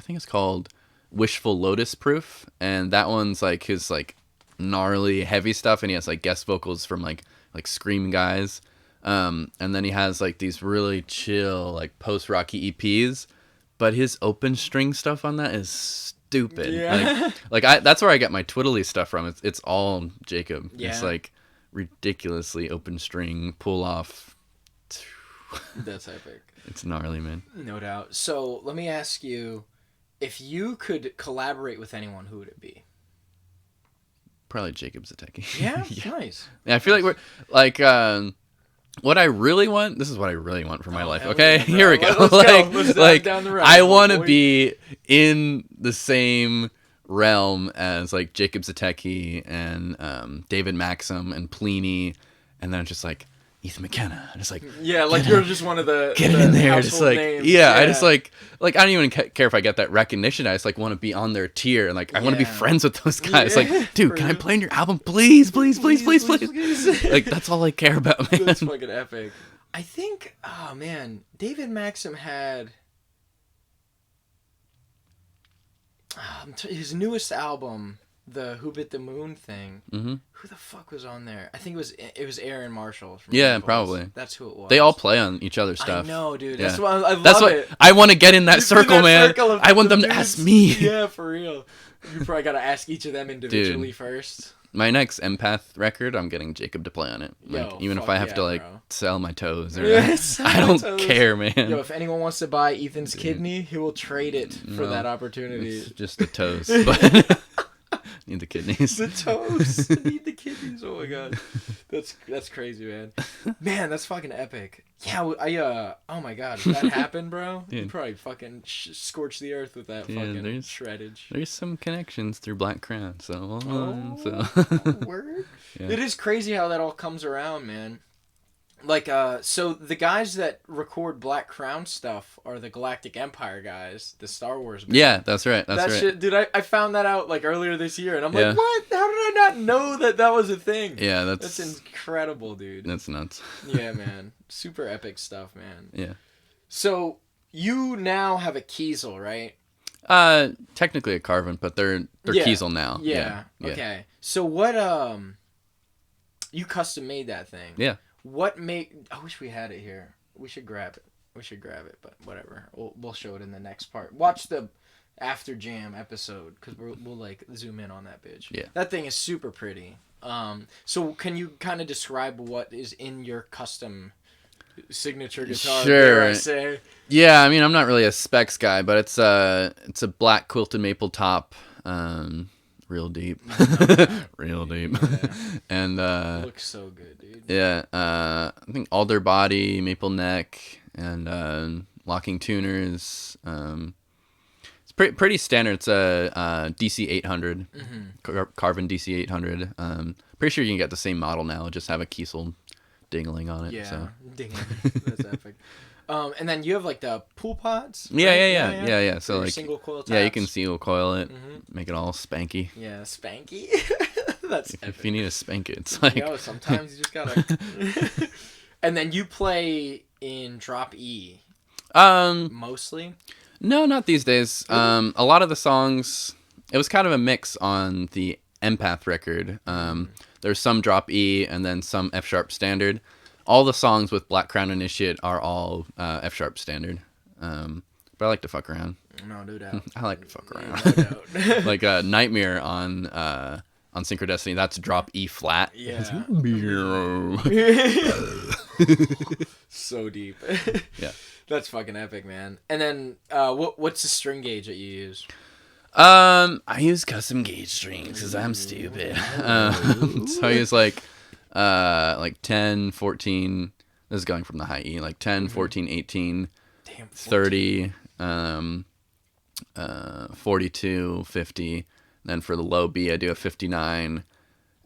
think it's called Wishful Lotus Proof, and that one's like his like gnarly heavy stuff, and he has like guest vocals from like scream guys. And then he has like these really chill like post rocky EPs, but his open string stuff on that is stupid. Yeah. Like that's where I get my twiddly stuff from. It's all Jacob. Yeah. It's like ridiculously open string pull off. That's epic. It's gnarly, man. No doubt. So let me ask you, if you could collaborate with anyone, who would it be? Probably Jacob Zatecki. Yeah? Nice. Yeah, I feel like we're like what I really want. This is what I really want for my life. Okay, yeah, here we go. Let's like, go. Let's like down the road, I want to boy. be in the same realm as like Jacob Zatecki and David Maxim and Pliny, and then just like Ethan McKenna. Just like Yeah, like you're just one of the get in there. Just household like names. yeah, I just like I don't even care if I get that recognition. I just like want to be on their tier and like I want to be Yeah. friends with those guys. Yeah, Like, dude, for can I real. play in your album, please, please, please, please, please? Like that's all I care about, man. That's fucking epic. I think, oh man, David Maxim had his newest album, the Who Bit the Moon thing. Mm-hmm. Who the fuck was on there? I think it was Aaron Marshall. From Yeah, Naples. probably. That's who it was. They all play on each other's stuff. I know, dude. Yeah. That's why I love That's what it. I want to get in that Just circle, in that man. circle of I want the them to dudes. ask me. Yeah, for real. You probably got to ask each of them individually first. My next empath record, I'm getting Jacob to play on it. Like, Yo, even if fuck I have yeah, to like bro. sell my toes, or Yeah, sell I my don't toes. care, man. Yo, if anyone wants to buy Ethan's kidney, he will trade it for No, that opportunity. It's just the toes, but need the kidneys. The toes. I need the kidneys. Oh my god, that's crazy, man. Man, that's fucking epic. Yeah, oh my god, if that happened, bro, Dude. you'd probably fucking scorch the earth with that Dude, fucking there's- shreddage. There's some connections through Black Crown, so Word. Yeah. It is crazy how that all comes around, man. Like, so the guys that record Black Crown stuff are the Galactic Empire guys, the Star Wars. Band. Yeah, that's right. That's that right. shit, dude. I found that out like earlier this year, and I'm Yeah. like, what? How did I not know that was a thing? Yeah, That's incredible, dude. that's nuts. Yeah, man. Super epic stuff, man. Yeah. So you now have a Kiesel, right? Technically a Carvin, but they're Yeah. Kiesel now. Yeah. Okay. So what? You custom made that thing. Yeah. What made? I wish we had it here. We should grab it. But whatever. We'll show it in the next part. Watch the After Jam episode because we'll like zoom in on that bitch. Yeah. That thing is super pretty. So can you kind of describe what is in your custom signature guitar? Sure. Dare I say? Yeah, I mean, I'm not really a specs guy, but it's a black quilted maple top, real deep, real deep, Yeah. and Looks so good, dude. yeah, I think alder body, maple neck, and locking tuners. It's pretty standard. It's a DC 800, Carvin DC 800. Pretty sure you can get the same model now. Just have a Kiesel dingling on it. Yeah, So. ding. That's epic. And then you have like the pool pods. Yeah, right? yeah. For So your like, single coil yeah, you taps. can single coil it, Mhm. make it all spanky. Yeah, spanky. That's If epic. you need to spank it, it's like Yo, sometimes you just gotta. And then you play in drop E mostly. No, not these days. A lot of the songs, it was kind of a mix on the Empath record. There's some drop E and then some F sharp standard. All the songs with Black Crown Initiate are all F sharp standard. But I like to fuck around. No doubt. I like to fuck around. No doubt. Like Nightmare on Synchrodestiny, that's drop E flat. Yeah. Yeah. So deep. Yeah. That's fucking epic, man. And then what's the string gauge that you use? I use custom gauge strings because I'm stupid. So I use like 10, 14. This is going from the high E, like 10, 14, 18, Damn, 30, 42, 50. Then for the low B, I do a 59.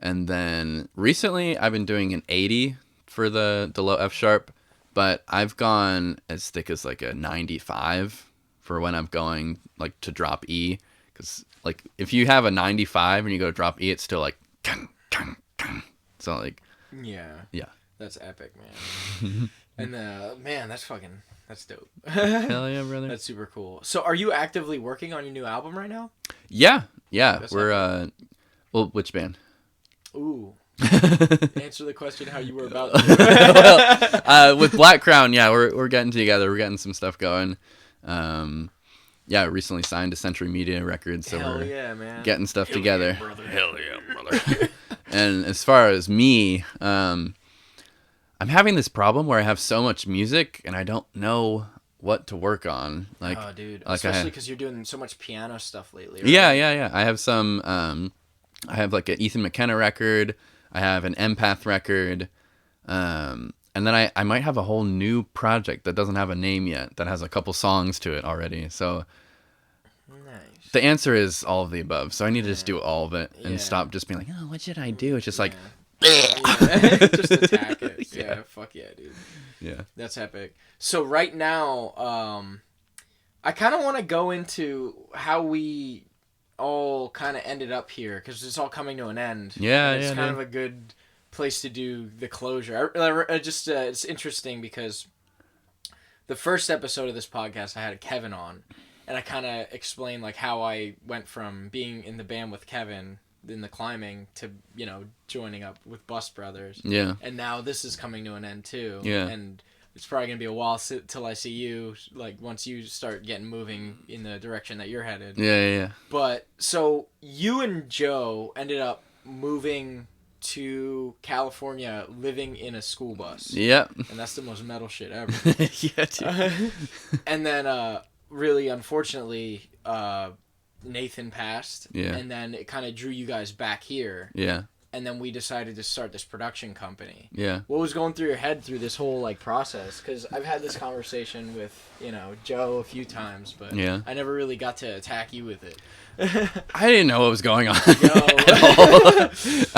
And then recently I've been doing an 80 for the low F sharp, but I've gone as thick as like a 95 for when I'm going like to drop E. Because like if you have a 95 and you go drop E, it's still like so like Yeah. yeah. That's epic, man. And man, that's dope. Hell yeah, brother. That's super cool. So are you actively working on your new album right now? Yeah. That's We're well, which band? Ooh. Answer the question how you were about to. Well, with Black Crown, yeah, we're getting together. We're getting some stuff going. Yeah, recently signed to Century Media Records, so Hell we're yeah, man. getting stuff Hell together. yeah, brother. Hell yeah, brother. And as far as me, I'm having this problem where I have so much music and I don't know what to work on. Like, oh, dude, like especially because you're doing so much piano stuff lately. Right? Yeah. I have some. I have like an Ethan McKenna record. I have an Empath record. And then I might have a whole new project that doesn't have a name yet that has a couple songs to it already. So nice. the answer is all of the above. So I need to just do all of it and stop just being like, oh, what should I do? It's just like, just attack it. Yeah, fuck yeah, dude. Yeah. That's epic. So right now, I kind of want to go into how we all kind of ended up here, because it's all coming to an end. Yeah, and it's kind dude. of a good place to do the closure. I just it's interesting because the first episode of this podcast I had Kevin on, and I kind of explained like how I went from being in the band with Kevin in the climbing to, you know, joining up with Bus Brothers. Yeah. And now this is coming to an end too. Yeah. And it's probably going to be a while till I see you, like, once you start getting moving in the direction that you're headed. Yeah. But, so, you and Joe ended up moving to California, living in a school bus. Yep. And that's the most metal shit ever. Yeah, dude. And then, really, unfortunately, Nathan passed. Yeah. And then it kind of drew you guys back here. Yeah. And then we decided to start this production company. Yeah. What was going through your head through this whole, like, process? Because I've had this conversation with, you know, Joe a few times, but I never really got to attack you with it. I didn't know what was going on Yo. at all.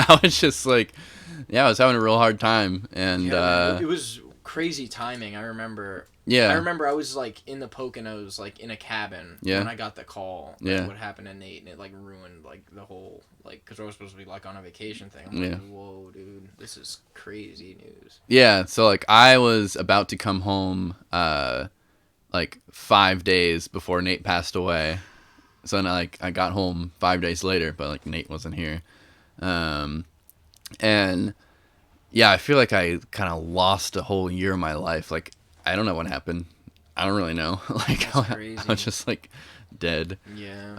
I was just like, I was having a real hard time. And it was crazy timing. I remember I was, like, in the Poconos, like, in a cabin when I got the call. Like, what happened to Nate, and it, like, ruined, like, the whole, like, because I was supposed to be, like, on a vacation thing. I'm like, whoa, dude, this is crazy news. Yeah, so, like, I was about to come home, like, 5 days before Nate passed away. So then, like, I got home 5 days later, but, like, Nate wasn't here. And, yeah, I feel like I kind of lost a whole year of my life. Like, I don't know what happened. I don't really know. Like, I was just, like, dead. Yeah.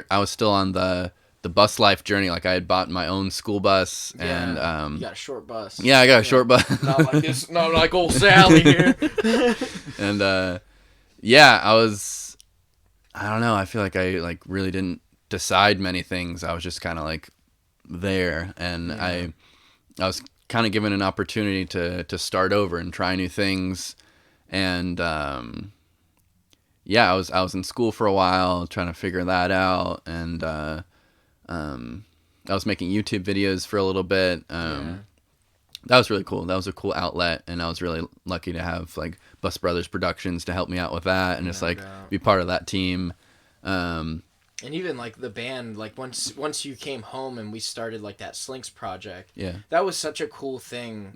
I was still on the bus life journey. Like, I had bought my own school bus, and you got a short bus. Yeah, I got a short bus. Not like this, not like old Sally here. And I don't know. I feel like I, like, really didn't decide many things. I was just kind of, like, there, and I was kind of given an opportunity to start over and try new things. And I was in school for a while trying to figure that out, and I was making YouTube videos for a little bit. That was really cool. That was a cool outlet, and I was really lucky to have, like, Bus Brothers Productions to help me out with that, and just, like, be part of that team. And even, like, the band, like, once you came home and we started, like, that Slinks project, that was such a cool thing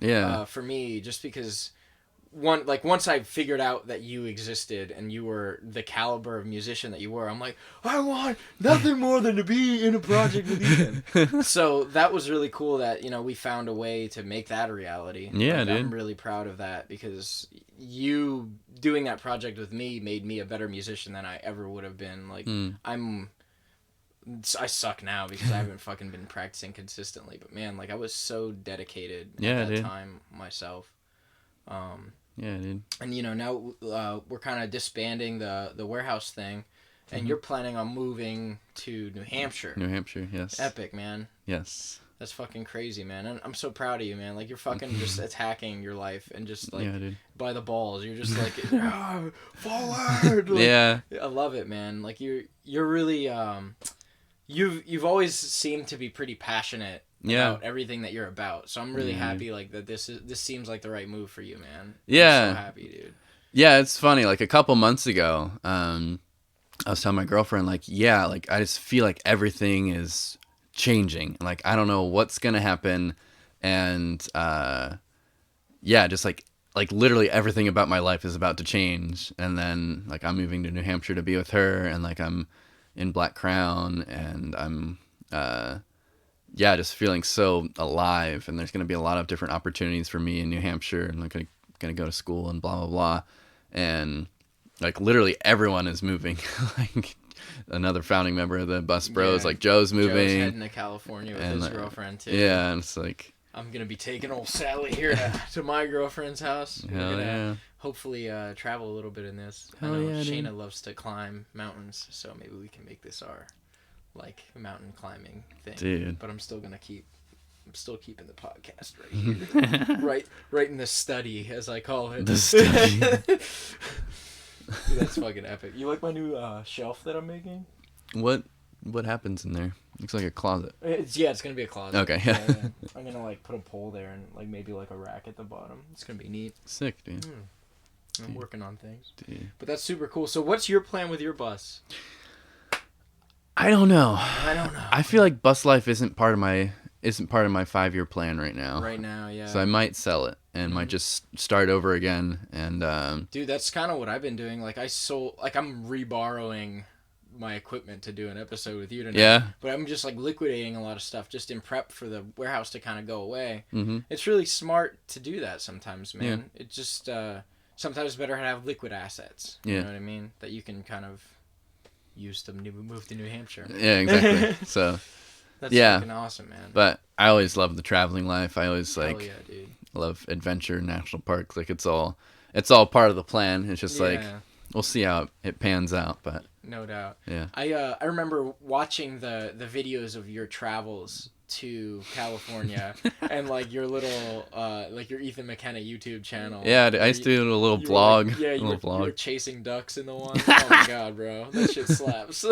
for me, just because, once I figured out that you existed and you were the caliber of musician that you were, I'm like, I want nothing more than to be in a project with Ethan. So that was really cool that, you know, we found a way to make that a reality. Yeah, dude. I'm really proud of that, because you doing that project with me made me a better musician than I ever would have been. Like, I suck now because I haven't fucking been practicing consistently, but man, like, I was so dedicated at that time myself. Yeah, dude. And, you know, now we're kind of disbanding the warehouse thing, and you're planning on moving to New Hampshire. New Hampshire, yes. Epic, man. Yes. That's fucking crazy, man. And I'm so proud of you, man. Like, you're fucking just attacking your life and just, like, by the balls. You're just like, forward. Like, I love it, man. Like, you're really you've always seemed to be pretty passionate about everything that you're about. So I'm really happy, like, that this seems like the right move for you, man. Yeah. I'm so happy, dude. Yeah, it's funny. Like, a couple months ago, I was telling my girlfriend, like, I just feel like everything is changing. Like, I don't know what's gonna happen, and just like literally everything about my life is about to change. And then, like, I'm moving to New Hampshire to be with her, and, like, I'm in Black Crown, and I'm just feeling so alive, and there's gonna be a lot of different opportunities for me in New Hampshire, and I'm gonna go to school and blah blah blah, and, like, literally everyone is moving. Like, another founding member of the Bus Bros. Yeah. Like Joe's moving. Joe's heading to California with his girlfriend too. Yeah, and it's like I'm gonna be taking old Sally here to my girlfriend's house. We're gonna hopefully travel a little bit in this. Hell I know yeah, Shayna dude. lomes to climb mountains, so maybe we can make this our like mountain climbing thing. Dude. But I'm still keeping the podcast right here. right in the study, as I call it. The study. Dude, that's fucking epic. You like my new shelf that I'm making? What happens in there? Looks like a closet. It's gonna be a closet. Okay. Yeah. I'm gonna like put a pole there and like maybe like a rack at the bottom. It's gonna be neat. Sick, dude. I'm working on things. Dude. But that's super cool. So what's your plan with your bus? I don't know. I I feel like bus life isn't part of my 5-year plan right now. Right now, yeah. So I might sell it and might just start over again. And dude, that's kind of what I've been doing. Like I'm reborrowing my equipment to do an episode with you tonight. Yeah. But I'm just like liquidating a lot of stuff just in prep for the warehouse to kind of go away. Mm-hmm. It's really smart to do that sometimes, man. Yeah. It's just sometimes it's better to have liquid assets. You know what I mean? That you can kind of use to move to New Hampshire. Yeah, exactly. So that's fucking awesome, man. But I always love the traveling life. I always Hell yeah, dude. love adventure, national parks. Like it's all part of the plan. It's just like we'll see how it pans out, but no doubt. Yeah. I remember watching the videos of your travels to California and like your little like your Ethan McKenna YouTube channel. Yeah, I used to do a little vlog. You were chasing ducks in the one. Oh my god, bro, that shit slaps.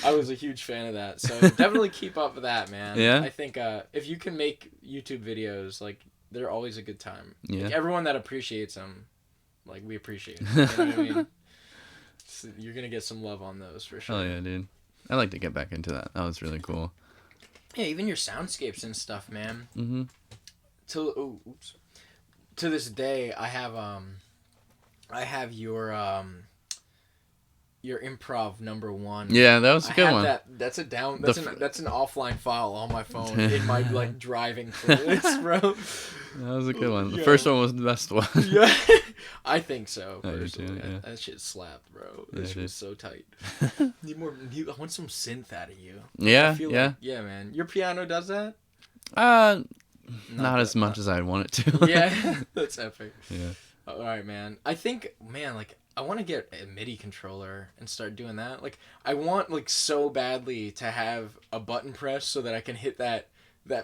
I was a huge fan of that, so definitely keep up with that, man. Yeah. I think if you can make YouTube videos, like they're always a good time. Yeah. Like, everyone that appreciates them, like we appreciate them. You know what I mean? So you're gonna get some love on those for sure. Oh yeah, dude. I'd like to get back into that. That was really cool. Yeah, even your soundscapes and stuff, man. Mm-hmm. To this day, I have your improv #1. Yeah, that was a good one. That's an offline file on my phone in my like driving playlist, bro. That was a good one. The first one was the best one. Yeah, I think so. I do Personally, too, yeah. that shit slapped, bro. That shit dude. was so tight. I want some synth out of you. Yeah, I feel yeah. like, yeah, man. Your piano does that? Not as much as I'd want it to. Yeah, that's epic. Yeah. All right, man. I think, man, like I want to get a MIDI controller and start doing that. Like I want like so badly to have a button press so that I can hit that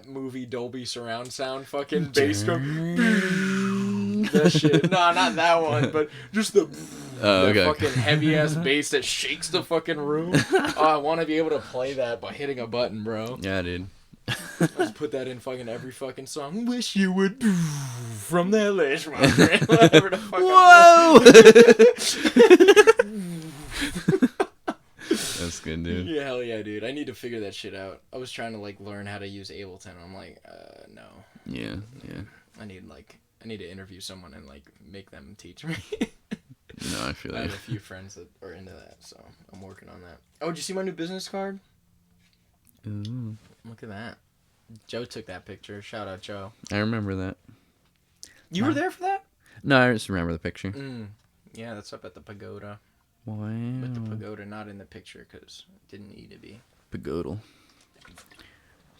movie Dolby surround sound fucking bass drum. That shit. No, not that one, but just the fucking heavy ass bass that shakes the fucking room. Oh, I want to be able to play that by hitting a button, bro. Yeah, dude. Just put that in fucking every fucking song. Wish you would from that ledge, my friend. Whatever the fuck. Whoa! That's good, dude. Yeah, hell yeah, dude. I need to figure that shit out. I was trying to like learn how to use Ableton. I'm like, no. Yeah. I need to interview someone and like make them teach me. No, I feel I like have a few friends that are into that, so I'm working on that. Oh, did you see my new business card? Ooh. Look at that. Joe took that picture. Shout out, Joe. I remember that. You were there for that? No, I just remember the picture. Yeah, that's up at the pagoda. Wow. But the pagoda not in the picture because it didn't need to be. Pagodal.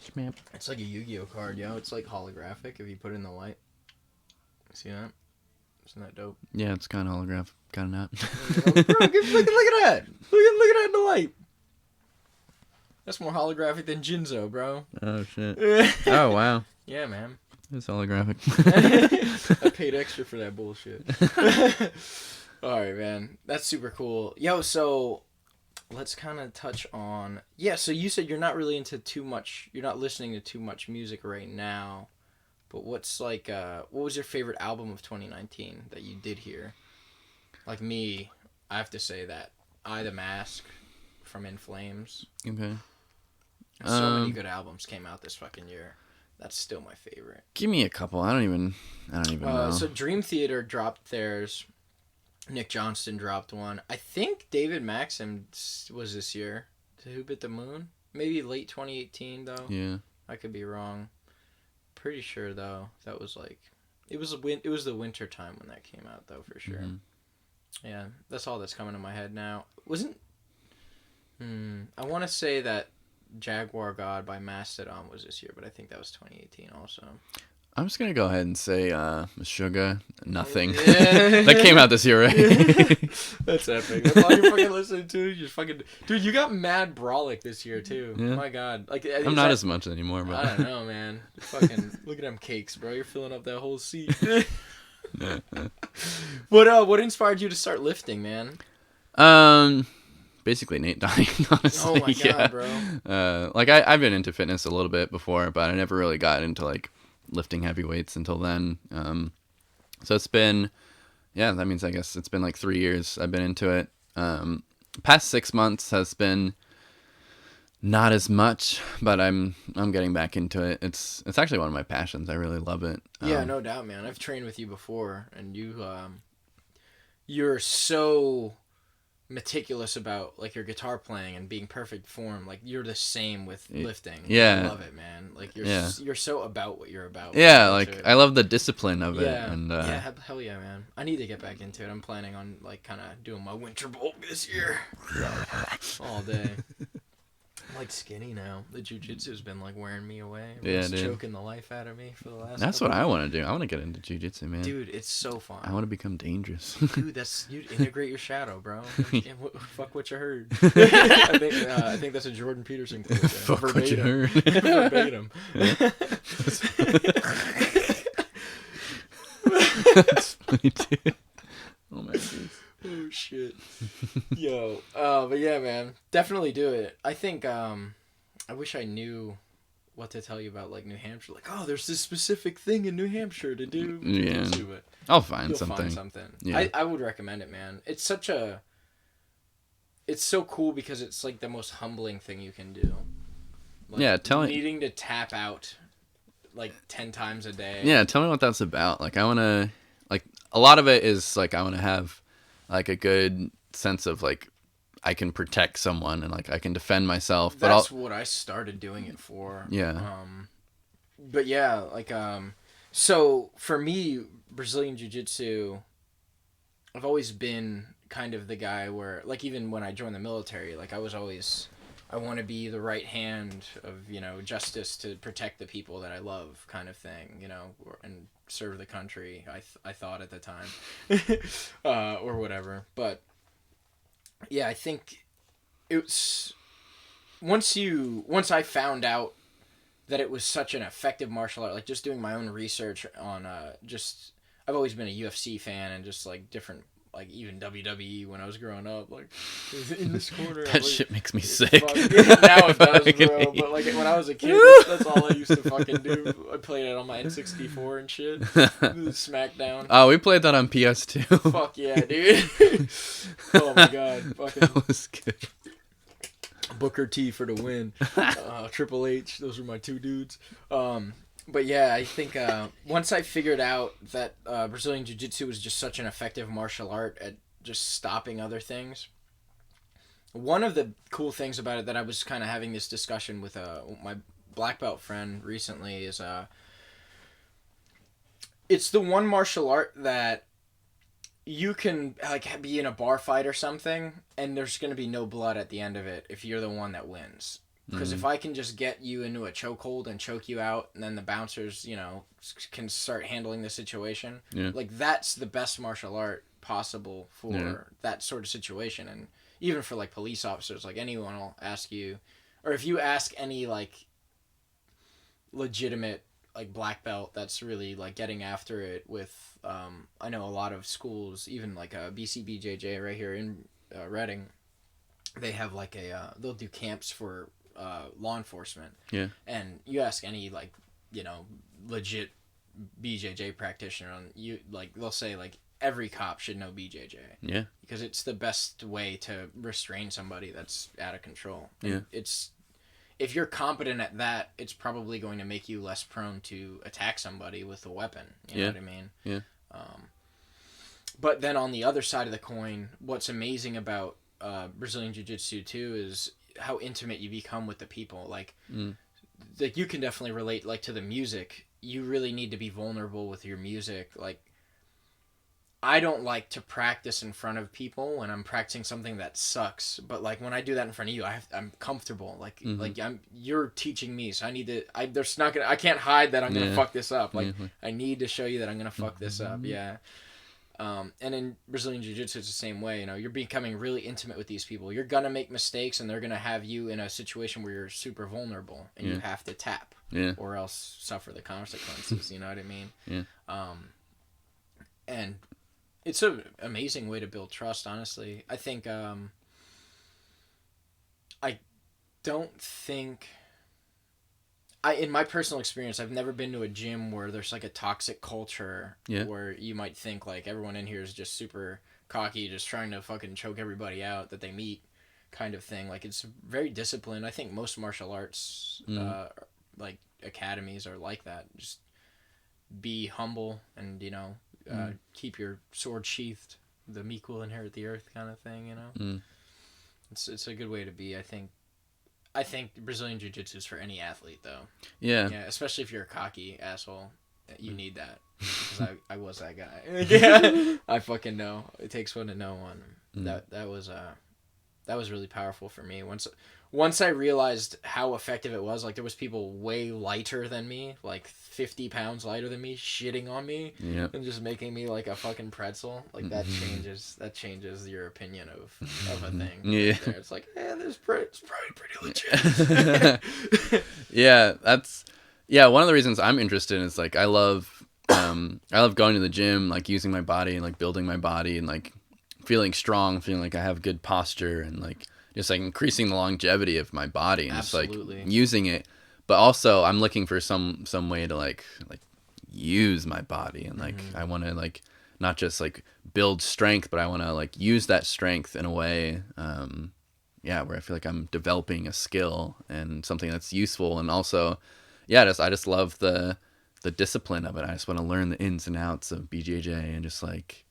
Smap. It's like a Yu-Gi-Oh card, yo. It's like holographic if you put it in the light. See that? Isn't that dope? Yeah, it's kind of holographic. Kind of not. Bro, look at that. Look at that in the light. That's more holographic than Jinzo, bro. Oh, shit. Oh, wow. Yeah, man. It's holographic. I paid extra for that bullshit. Alright, man. That's super cool. Yo, so let's kind of touch on... Yeah, so you said you're not really into too much... You're not listening to too much music right now. But what's like... what was your favorite album of 2019 that you did hear? Like me, I have to say that I The Mask from In Flames. Okay. So many good albums came out this fucking year. That's still my favorite. Give me a couple. I don't even know. So Dream Theater dropped theirs. Nick Johnston dropped one. I think David Maxim was this year. Who Bit the Moon? Maybe late 2018 though. Yeah. I could be wrong. Pretty sure though that was like it was the winter time when that came out though for sure. Mm-hmm. Yeah, that's all that's coming to my head now. I want to say that Jaguar God by Mastodon was this year, but I think that was 2018 also. I'm just gonna go ahead and say Sugar, Nothing. Yeah. That came out this year, right? That's epic. That's all you're fucking listening to. You fucking dude. You got mad Brolic this year too. Yeah. Oh my god. Like I'm not as much anymore, but I don't know, man. Fucking look at them cakes, bro. You're filling up that whole seat. What inspired you to start lifting, man? Basically Nate dying, honestly. Oh my god, bro. Like I've been into fitness a little bit before, but I never really got into like lifting heavy weights until then. So it's been, that means I guess it's been like 3 years I've been into it. Past 6 months has been not as much, but I'm getting back into it. It's actually one of my passions. I really love it. Yeah, no doubt, man. I've trained with you before, and you're so meticulous about like your guitar playing and being perfect form. Like you're the same with lifting. Yeah, I love it, man. Like you're so about what you're about. Yeah, like I love the discipline of it. And hell yeah, man. I need to get back into it. I'm planning on like kind of doing my winter bulk this year all day. I'm like skinny now. The jiu-jitsu's been like wearing me away. It's choking the life out of me for the last. That's what I want to do. I want to get into jiu-jitsu, man. Dude, it's so fun. I want to become dangerous. Dude, you integrate your shadow, bro. Fuck what you heard. I think that's a Jordan Peterson quote. Fuck verbatim. what you heard. Verbatim. That's funny, dude. Oh my goodness. Oh shit. Yo. But yeah, man. Definitely do it. I think I wish I knew what to tell you about like New Hampshire. Like, oh, there's this specific thing in New Hampshire to do. Yeah. It. I'll find You'll something. Find something. Yeah. I would recommend it, man. It's so cool because it's like the most humbling thing you can do. Like, needing to tap out like 10 times a day. Yeah, tell me what that's about. Like I want to like a lot of it is like I want to have like a good sense of like I can protect someone and like I can defend myself. That's what I started doing it for. Yeah. But yeah, like so for me, Brazilian Jiu-Jitsu, I've always been kind of the guy where like even when I joined the military, like I want to be the right hand of, justice to protect the people that I love kind of thing, and serve the country, I thought at the time, or whatever. But yeah, I think it's once I found out that it was such an effective martial art, like just doing my own research on I've always been a UFC fan and just like different, like even WWE when I was growing up, like in this corner. That shit makes me sick. Now it does, bro. But like when I was a kid, that's all I used to fucking do. I played it on my N64 and shit. SmackDown. Oh, we played that on PS2. Fuck yeah, dude. Oh my god, fucking. That was good. Booker T for the win. Triple H. Those were my two dudes. But yeah, I think once I figured out that Brazilian Jiu-Jitsu was just such an effective martial art at just stopping other things, one of the cool things about it that I was kind of having this discussion with my black belt friend recently is it's the one martial art that you can like be in a bar fight or something and there's going to be no blood at the end of it if you're the one that wins. Because if I can just get you into a chokehold and choke you out, and then the bouncers, can start handling the situation, like that's the best martial art possible for that sort of situation. And even for like police officers, like anyone will ask you, or if you ask any like legitimate like black belt that's really like getting after it with, I know a lot of schools, even like BCBJJ right here in Reading, they have like they'll do camps for law enforcement. Yeah. And you ask any like, legit BJJ practitioner on you, like they'll say like every cop should know BJJ. Yeah. Because it's the best way to restrain somebody that's out of control. And if you're competent at that, it's probably going to make you less prone to attack somebody with a weapon. You know what I mean? Yeah. But then on the other side of the coin, what's amazing about Brazilian Jiu-Jitsu too is how intimate you become with the people. Like you can definitely relate like to the music. You really need to be vulnerable with your music. Like I don't like to practice in front of people when I'm practicing something that sucks. But like when I do that in front of you, I'm comfortable. Like you're teaching me, so I need to. I can't hide that I'm gonna fuck this up. Like I need to show you that I'm gonna fuck this up. Yeah. And in Brazilian Jiu-Jitsu, it's the same way. You know, you're becoming really intimate with these people. You're gonna make mistakes, and they're gonna have you in a situation where you're super vulnerable, and you have to tap, or else suffer the consequences. You know what I mean? Yeah. And it's an amazing way to build trust. Honestly, I think. I don't think. In my personal experience, I've never been to a gym where there's like a toxic culture where you might think like everyone in here is just super cocky, just trying to fucking choke everybody out that they meet, kind of thing. Like it's very disciplined. I think most martial arts, like academies, are like that. Just be humble and keep your sword sheathed. The meek will inherit the earth, kind of thing. You know, it's a good way to be. I think Brazilian Jiu-Jitsu is for any athlete, though. Yeah, especially if you're a cocky asshole. You need that. Because I was that guy. Yeah, I fucking know. It takes one to know one. That was really powerful for me. Once I realized how effective it was, like there was people way lighter than me, like 50 pounds lighter than me, shitting on me, and just making me like a fucking pretzel. Like that changes your opinion of a thing. Yeah, right there. It's like, it's probably pretty legit. One of the reasons I'm interested is like I love going to the gym, like using my body and like building my body and like feeling strong, feeling like I have good posture and like just like increasing the longevity of my body and just like using it. But also I'm looking for some way to like use my body and like I want to like not just like build strength, but I want to like use that strength in a way where I feel like I'm developing a skill and something that's useful. And also I just love the discipline of it. I just want to learn the ins and outs of BJJ and just like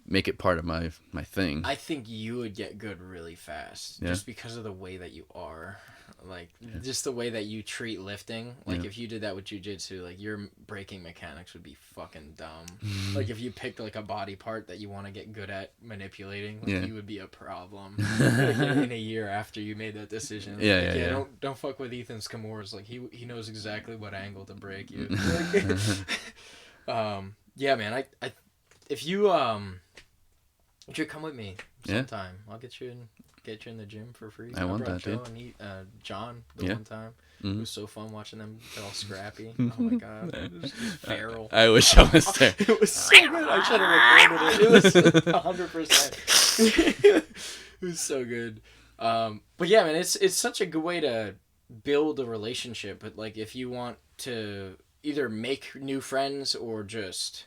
make it part of my thing. I think you would get good really fast just because of the way that you are. Like, just the way that you treat lifting. Like, if you did that with jiu-jitsu, like, your breaking mechanics would be fucking dumb. Like, if you picked, like, a body part that you want to get good at manipulating, like, you would be a problem. In a year after you made that decision. Don't fuck with Ethan Scamore's. Like, he knows exactly what angle to break you. Man, if you come with me sometime, I'll get you in the gym for free. I want that, dude. And John one time. It was so fun watching them get all scrappy. Oh my god, it was just feral. I wish I was there. It was so good. I should have recorded it. It was 100%. It was so good. But yeah, man, it's such a good way to build a relationship. But like, if you want to either make new friends or just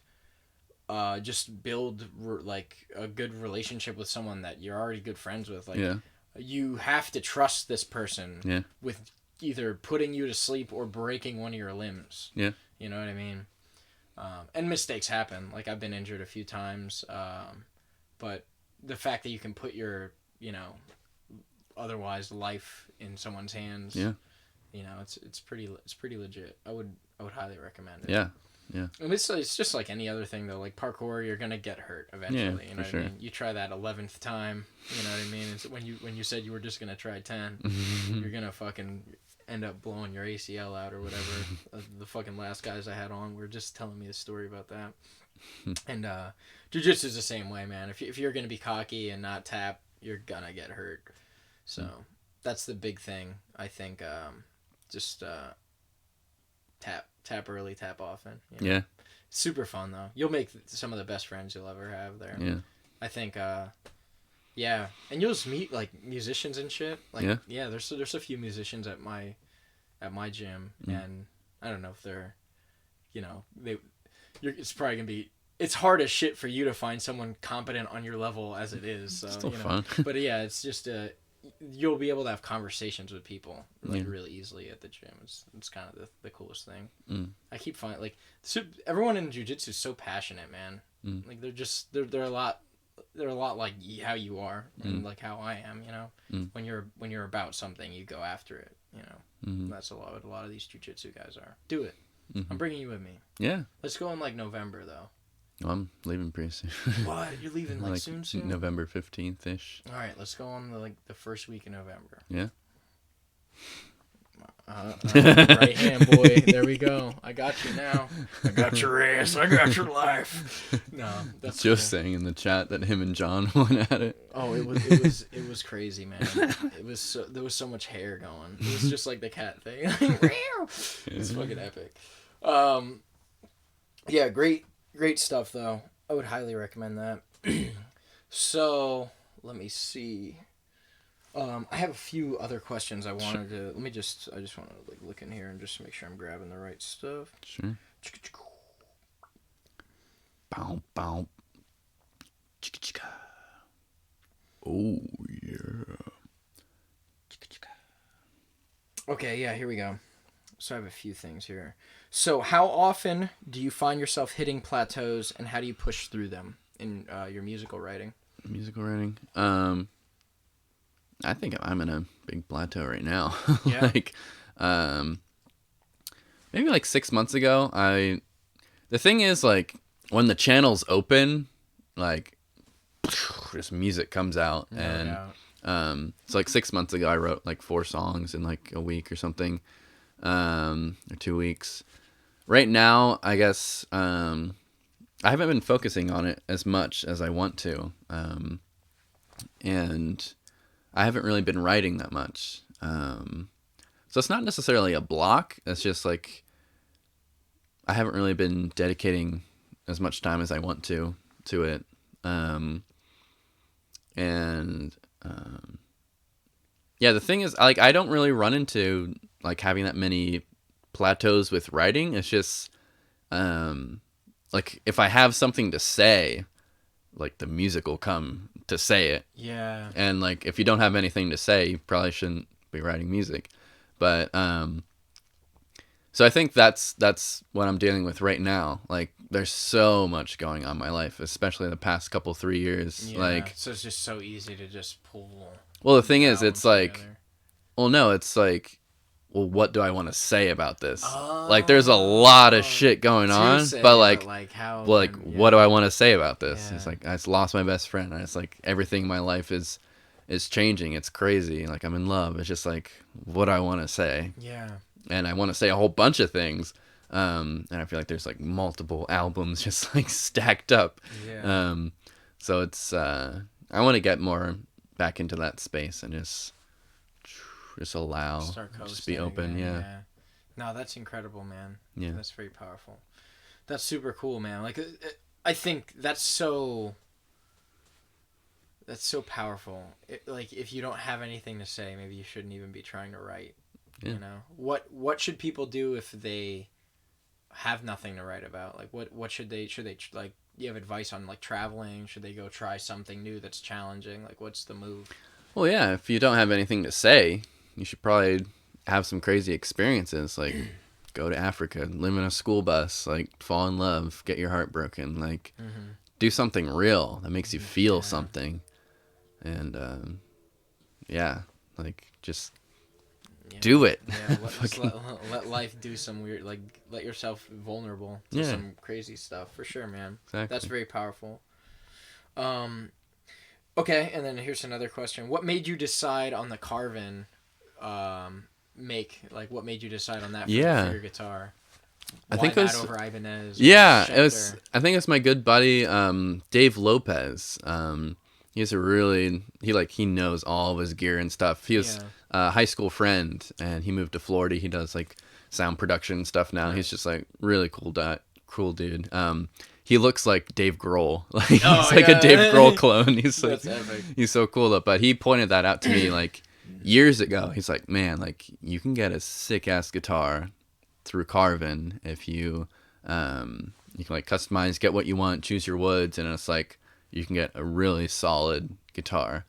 build like a good relationship with someone that you're already good friends with. Like you have to trust this person with either putting you to sleep or breaking one of your limbs. Yeah. You know what I mean? And mistakes happen. Like I've been injured a few times. But the fact that you can put your, otherwise life in someone's hands, it's pretty legit. I would highly recommend it. Yeah. Yeah. And it's just like any other thing, though. Like parkour, you're going to get hurt eventually. You know what I mean? You try that 11th time, you know what I mean? It's when you said you were just going to try 10, you're going to fucking end up blowing your ACL out or whatever. The fucking last guys I had on were just telling me a story about that. And jiu-jitsu is the same way, man. If you're going to be cocky and not tap, you're going to get hurt. So that's the big thing, I think. Just tap early, tap often. Yeah. Super fun, though. You'll make some of the best friends you'll ever have there. Yeah. I think, and you'll just meet, like, musicians and shit. Like, there's a few musicians at my gym, and I don't know if they're, it's probably going to be, it's hard as shit for you to find someone competent on your level as it is. So, still fun. But yeah, it's just you'll be able to have conversations with people like really easily at the gym. It's kind of the coolest thing. I keep finding everyone in jiu-jitsu is so passionate, man. Like they're a lot like how you are and like how I am. When you're about something, you go after it. That's a lot of these jiu-jitsu guys are. Do it. I'm bringing you with me. Yeah. Let's go in like November though. Well, I'm leaving pretty soon. What? You're leaving like soon? November 15th-ish. All right, let's go on the first week in November. Yeah. Right hand, boy. There we go. I got you now. I got your ass. I got your life. No, that's just saying in the chat that him and John went at it. Oh, it was crazy, man. There was so much hair going. It was just like the cat thing. It's fucking epic. Yeah, great stuff though. I would highly recommend that. So let me see. I have a few other questions I wanted to. I just want to like look in here and just make sure I'm grabbing the right stuff. Sure. Bow bow. Oh yeah. Okay, yeah, here we go. So I have a few things here. So how often do you find yourself hitting plateaus, and how do you push through them in your musical writing? Musical writing. I think I'm in a big plateau right now. Yeah. Maybe like 6 months ago, the thing is, like, when the channel's open, like, just music comes out. So like 6 months ago, I wrote like 4 songs in like a week or something, or 2 weeks. Right now, I guess, I haven't been focusing on it as much as I want to. And I haven't really been writing that much. So it's not necessarily a block. It's just like I haven't really been dedicating as much time as I want to it. Yeah, the thing is, like, I don't really run into like having that many plateaus with writing. It's just like if I have something to say, like the music will come to say it. Yeah. And like if you don't have anything to say, you probably shouldn't be writing music. But so I think that's what I'm dealing with right now. Like there's so much going on in my life, especially the past 3 years. Yeah. Like, so it's just so easy to just pull. Well, the thing is, it's like, together. well, no, it's like, well, what do I want to say about this? Like, there's a lot of shit going on, but like how? well, like, what do I want to say about this? Yeah. It's like I just lost my best friend, and it's like everything in my life is changing. It's crazy. Like, I'm in love. It's just like, what do I want to say? Yeah. And I want to say a whole bunch of things. And I feel like there's like multiple albums just like stacked up. Yeah. So it's I want to get more back into that space and just allow, just be open. Yeah. No, that's incredible, man. Yeah. That's very powerful. That's super cool, man. Like, I think that's so powerful. Like, if you don't have anything to say, maybe you shouldn't even be trying to write. Yeah. You know, what should people do if they have nothing to write about? Like, what should they like? You have advice on like traveling? Should they go try something new that's challenging? Like, what's the move? Well, yeah. If you don't have anything to say, you should probably have some crazy experiences. Like, go to Africa, live in a school bus, like fall in love, get your heart broken, like do something real that makes you feel something, and like just. Do it. Yeah, let life do some weird, like, let yourself vulnerable to some crazy stuff, for sure, man. Exactly. That's very powerful. Okay, and then here's another question. What made you decide on the Carvin make? Like, what made you decide on that for your guitar? I think it was over Ibanez. Yeah, it was. I think it's my good buddy Dave Lopez. He's he knows all of his gear and stuff. He was a high school friend, and he moved to Florida. He does like sound production stuff now. Right. He's just like really cool dude. He looks like Dave Grohl. Like he's like a Dave Grohl clone. He's like, he's so cool. But he pointed that out to me like years ago. He's like, man, like you can get a sick ass guitar through Carvin if you can like customize, get what you want, choose your woods, and it's like you can get a really solid guitar.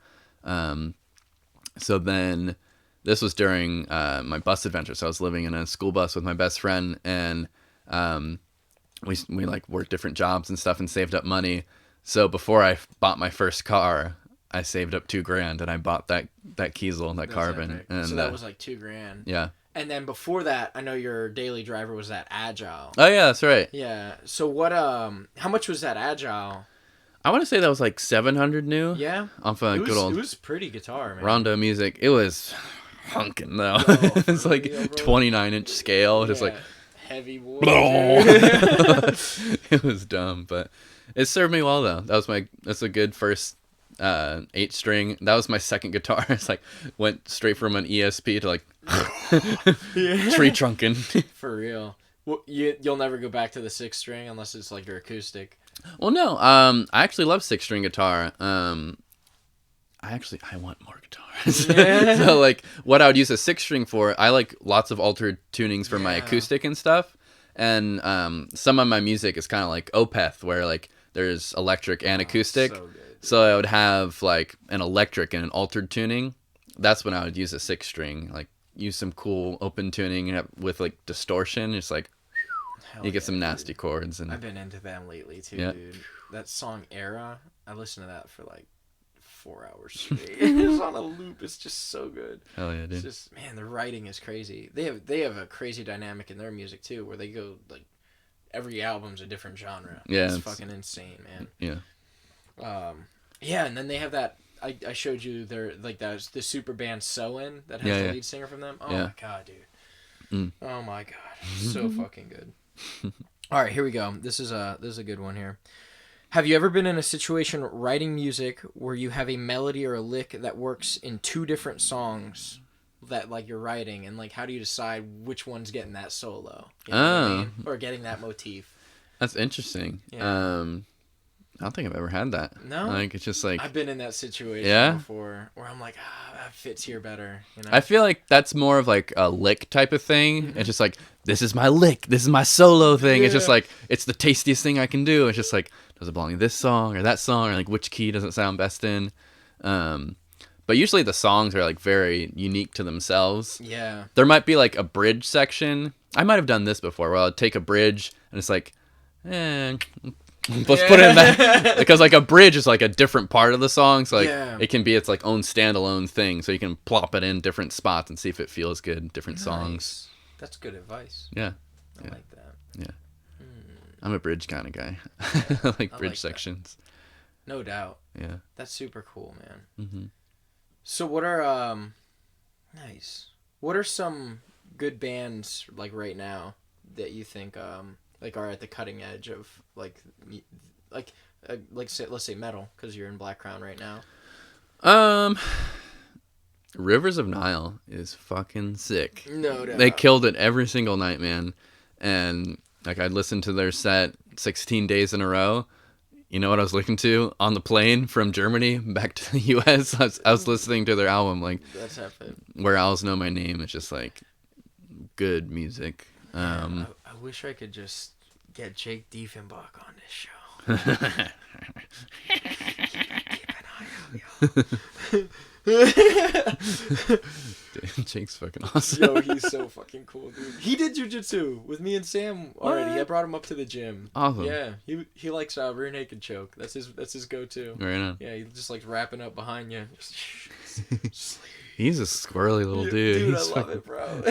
So then this was during my bus adventure. So I was living in a school bus with my best friend, and we like worked different jobs and stuff and saved up money. So before I bought my first car, I saved up $2,000 and I bought that Kiesel, that Carvin. And so that was like $2,000. Yeah. And then before that, I know your daily driver was that Agile. Oh yeah, that's right. Yeah. So what? How much was that Agile? I want to say that was like 700 new. Yeah. Off a good old. It was pretty guitar, man. Rondo music. It was hunking though. Yo, It's like real, 29-inch scale, just like heavy wood. It was dumb, but it served me well though. That's a good first 8-string. That was my second guitar. It's like went straight from an ESP to like tree trunking. For real. Well, you'll never go back to the 6-string unless it's like your acoustic. Well, no. I actually love 6-string guitar. I want more guitars. Yeah. So like what I would use a 6-string for, I like lots of altered tunings for my acoustic and stuff. And some of my music is kind of like Opeth, where like there's electric and acoustic. So good. So I would have like an electric and an altered tuning. That's when I would use a 6-string, like use some cool open tuning with like distortion. It's like you get some nasty chords. And I've been into them lately too, dude. That song Era, I listened to that for like 4 hours straight. It's on a loop. It's just so good. Hell yeah, dude. It's just, man, the writing is crazy. They have a crazy dynamic in their music too, where they go like every album's a different genre. Yeah, it's fucking insane, man. Yeah. Yeah, and then they have that. I showed you their like that the super band Soen that has the lead singer from them. Oh my god, dude. Oh my god, so fucking good. All right, here we go. This is a good one here. Have you ever been in a situation writing music where you have a melody or a lick that works in 2 different songs that like you're writing, and like how do you decide which one's getting that solo? You know what I mean? Or getting that motif? That's interesting. Yeah. I don't think I've ever had that. No? Like, it's just like... I've been in that situation before where I'm like, that fits here better. You know? I feel like that's more of like a lick type of thing. Mm-hmm. It's just like, this is my lick. This is my solo thing. Yeah. It's just like, it's the tastiest thing I can do. It's just like, does it belong to this song or that song? Or like, which key does it sound best in? But usually the songs are like very unique to themselves. Yeah. There might be like a bridge section. I might have done this before where I'll take a bridge and it's like, let's put it in that, because like a bridge is like a different part of the song, so like it can be its like own standalone thing, so you can plop it in different spots and see if it feels good, different songs. That's good advice. I like that. I'm a bridge kind of guy. I like bridge sections. That. No doubt. That's super cool, man. Mm-hmm. So what are nice, what are some good bands like right now that you think like are at the cutting edge of let's say metal, because you're in Black Crown right now? Rivers of Nile is fucking sick. No doubt. They killed it every single night, man. And like I'd listen to their set 16 days in a row. You know what I was listening to on the plane from Germany back to the U.S.? I was listening to their album, like That's epic. Where Owls Know My Name. It's just like good music. I wish I could just get Jake Diefenbach on this show. Keep an eye out, yo. Jake's fucking awesome. Yo, he's so fucking cool, dude. He did jujitsu with me and Sam already. I brought him up to the gym. Awesome. Yeah, he likes rear naked choke. That's his go-to. Right on. Yeah, he just likes wrapping up behind you. He's a squirrely little dude. Dude, he's I love it, bro.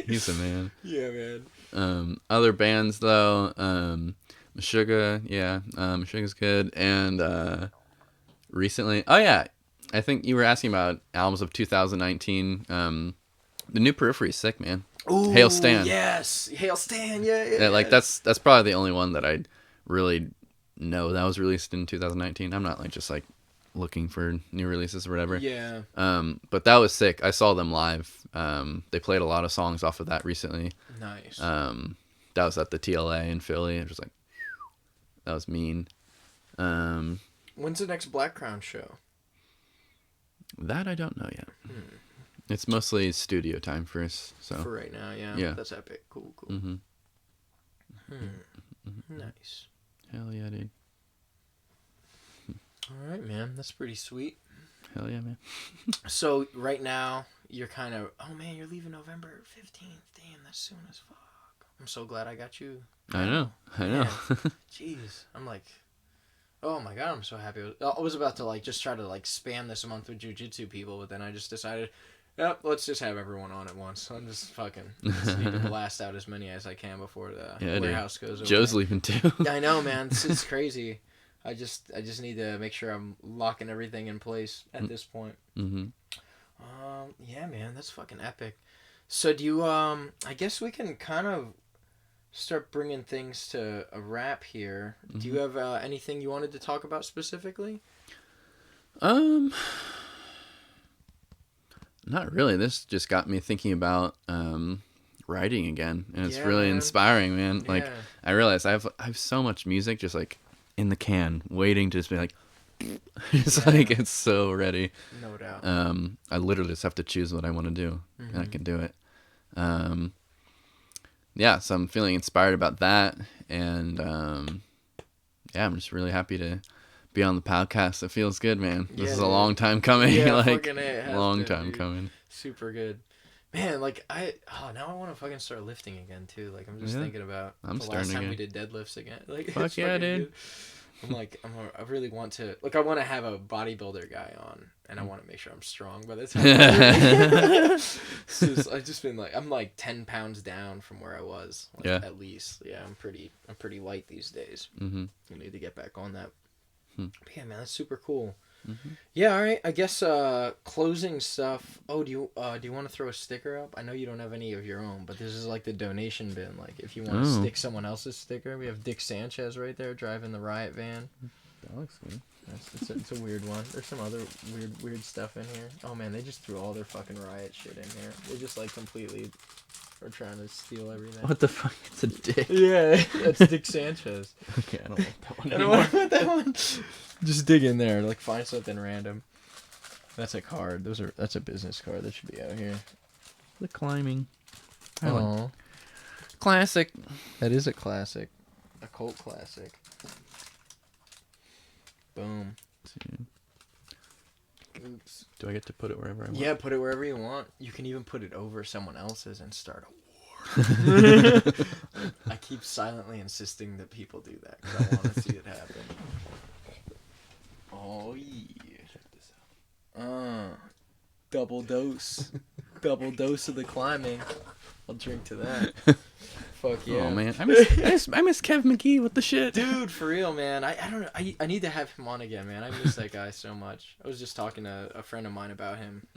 He's a man. Yeah, man. Other bands though, Meshuggah, Meshuggah's good, and recently, I think you were asking about albums of 2019. The new Periphery is sick, man. Ooh, Hail Stan. Yes, Hail Stan. Yeah. Like that's probably the only one that I really know that was released in 2019. I'm not like just like looking for new releases or whatever. Yeah. But that was sick. I saw them live. They played a lot of songs off of that recently. Nice. That was at the TLA in Philly. It was like, that was mean. When's the next Black Crown show? That I don't know yet. It's mostly studio time for us. So for right now, yeah. That's epic. Cool. Mm-hmm. Nice. Hell yeah, dude. All right, man. That's pretty sweet. Hell yeah, man. So right now you're kind of, oh man, you're leaving November 15th. Damn, that's soon as fuck. I'm so glad I got you. I know. Jeez, I'm like, oh my god, I'm so happy. I was about to like just try to like spam this month with jiu-jitsu people, but then I just decided Yep, let's just have everyone on at once. I'm just just need to blast out as many as I can before the warehouse goes away. Joe's leaving too. I know, man. It's crazy. I just need to make sure I'm locking everything in place at this point. Mm-hmm. Yeah, man, that's fucking epic. So do you, I guess we can kind of start bringing things to a wrap here. Mm-hmm. Do you have anything you wanted to talk about specifically? Not really. This just got me thinking about writing again, and it's really inspiring, man. Yeah. Like, I realize I have so much music just like in the can, waiting to just be like, it's like it's so ready. No doubt. I literally just have to choose what I want to do, and I can do it. Yeah, so I'm feeling inspired about that, and yeah, I'm just really happy to be on the podcast. It feels good, man. This is a long time coming. Yeah, like long time coming. Super good. Man, like now I want to fucking start lifting again too. Like I'm just thinking about the last time we did deadlifts again. Like fuck yeah, dude. Good. I'm like I really want to I want to have a bodybuilder guy on, and I want to make sure I'm strong by the time. I've just been like I'm like 10 pounds down from where I was. At least. Yeah, I'm pretty light these days. I need to get back on that. But yeah, man, that's super cool. Yeah, all right. I guess closing stuff. Oh, do you want to throw a sticker up? I know you don't have any of your own, but this is like the donation bin. Like if you want to stick someone else's sticker, we have Dick Sanchez right there driving the riot van. That looks good. It's a weird one. There's some other weird stuff in here. Oh man, they just threw all their fucking riot shit in here. They just like completely are trying to steal everything. What the fuck? It's a dick. Yeah, that's Dick Sanchez. Okay, I don't want that one anymore. I don't want that one. Just dig in there, like find something random. That's a card. That's a business card that should be out here. The climbing. Oh, classic. That is a classic, a cult classic. Boom. Oops. Do I get to put it wherever I want? Yeah, put it wherever you want. You can even put it over someone else's and start a war. I keep silently insisting that people do that because I want to see it happen. Oh yeah. Check this out. Double dose of the climbing. I'll drink to that. Fuck yeah. Oh man, I miss Kev McGee with the shit, dude. For real, man. I don't know. I need to have him on again, man. I miss that guy so much. I was just talking to a friend of mine about him.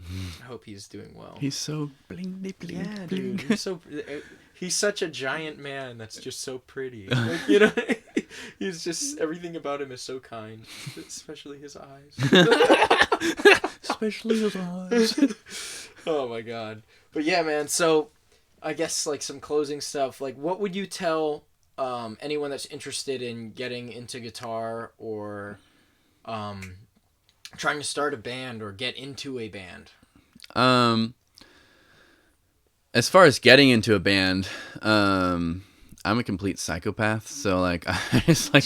I hope he's doing well. He's so bling. Yeah, dude. He's such a giant man that's just so pretty. Like, you know, he's just everything about him is so kind, especially his eyes. Especially his eyes. Oh my god. But yeah, man. So. I guess like some closing stuff. Like, what would you tell anyone that's interested in getting into guitar or trying to start a band or get into a band? As far as getting into a band, I'm a complete psychopath. So like, I just like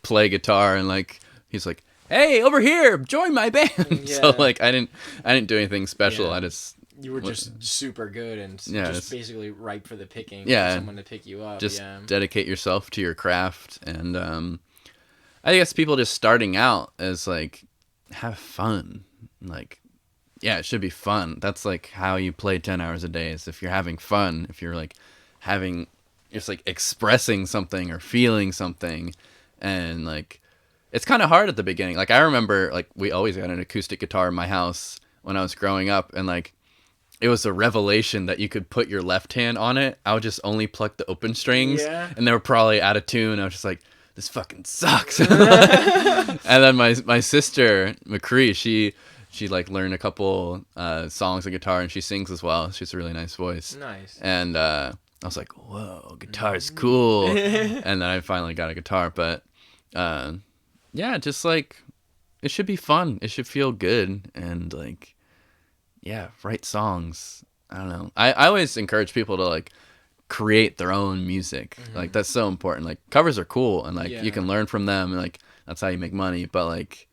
play guitar and like he's like, "Hey, over here, join my band." Yeah. So like, I didn't do anything special. Yeah. I just. You were just super good and just basically ripe for the picking. Yeah, for someone to pick you up. Just dedicate yourself to your craft, and I guess people just starting out as like have fun. Like, yeah, it should be fun. That's like how you play 10 hours a day. Is if you're having fun, if you're like just like expressing something or feeling something, and like it's kind of hard at the beginning. Like I remember, like we always had an acoustic guitar in my house when I was growing up, and like. It was a revelation that you could put your left hand on it. I would just only pluck the open strings, and they were probably out of tune. I was just like, this fucking sucks. And then my sister, McCree, she like learned a couple songs of guitar, and she sings as well. She has a really nice voice. Nice. And I was like, whoa, guitar's cool. And then I finally got a guitar. But yeah, just like, it should be fun. It should feel good. And like, yeah, write songs. I don't know. I always encourage people to like create their own music. Like that's so important. Like covers are cool and like you can learn from them and like that's how you make money. But like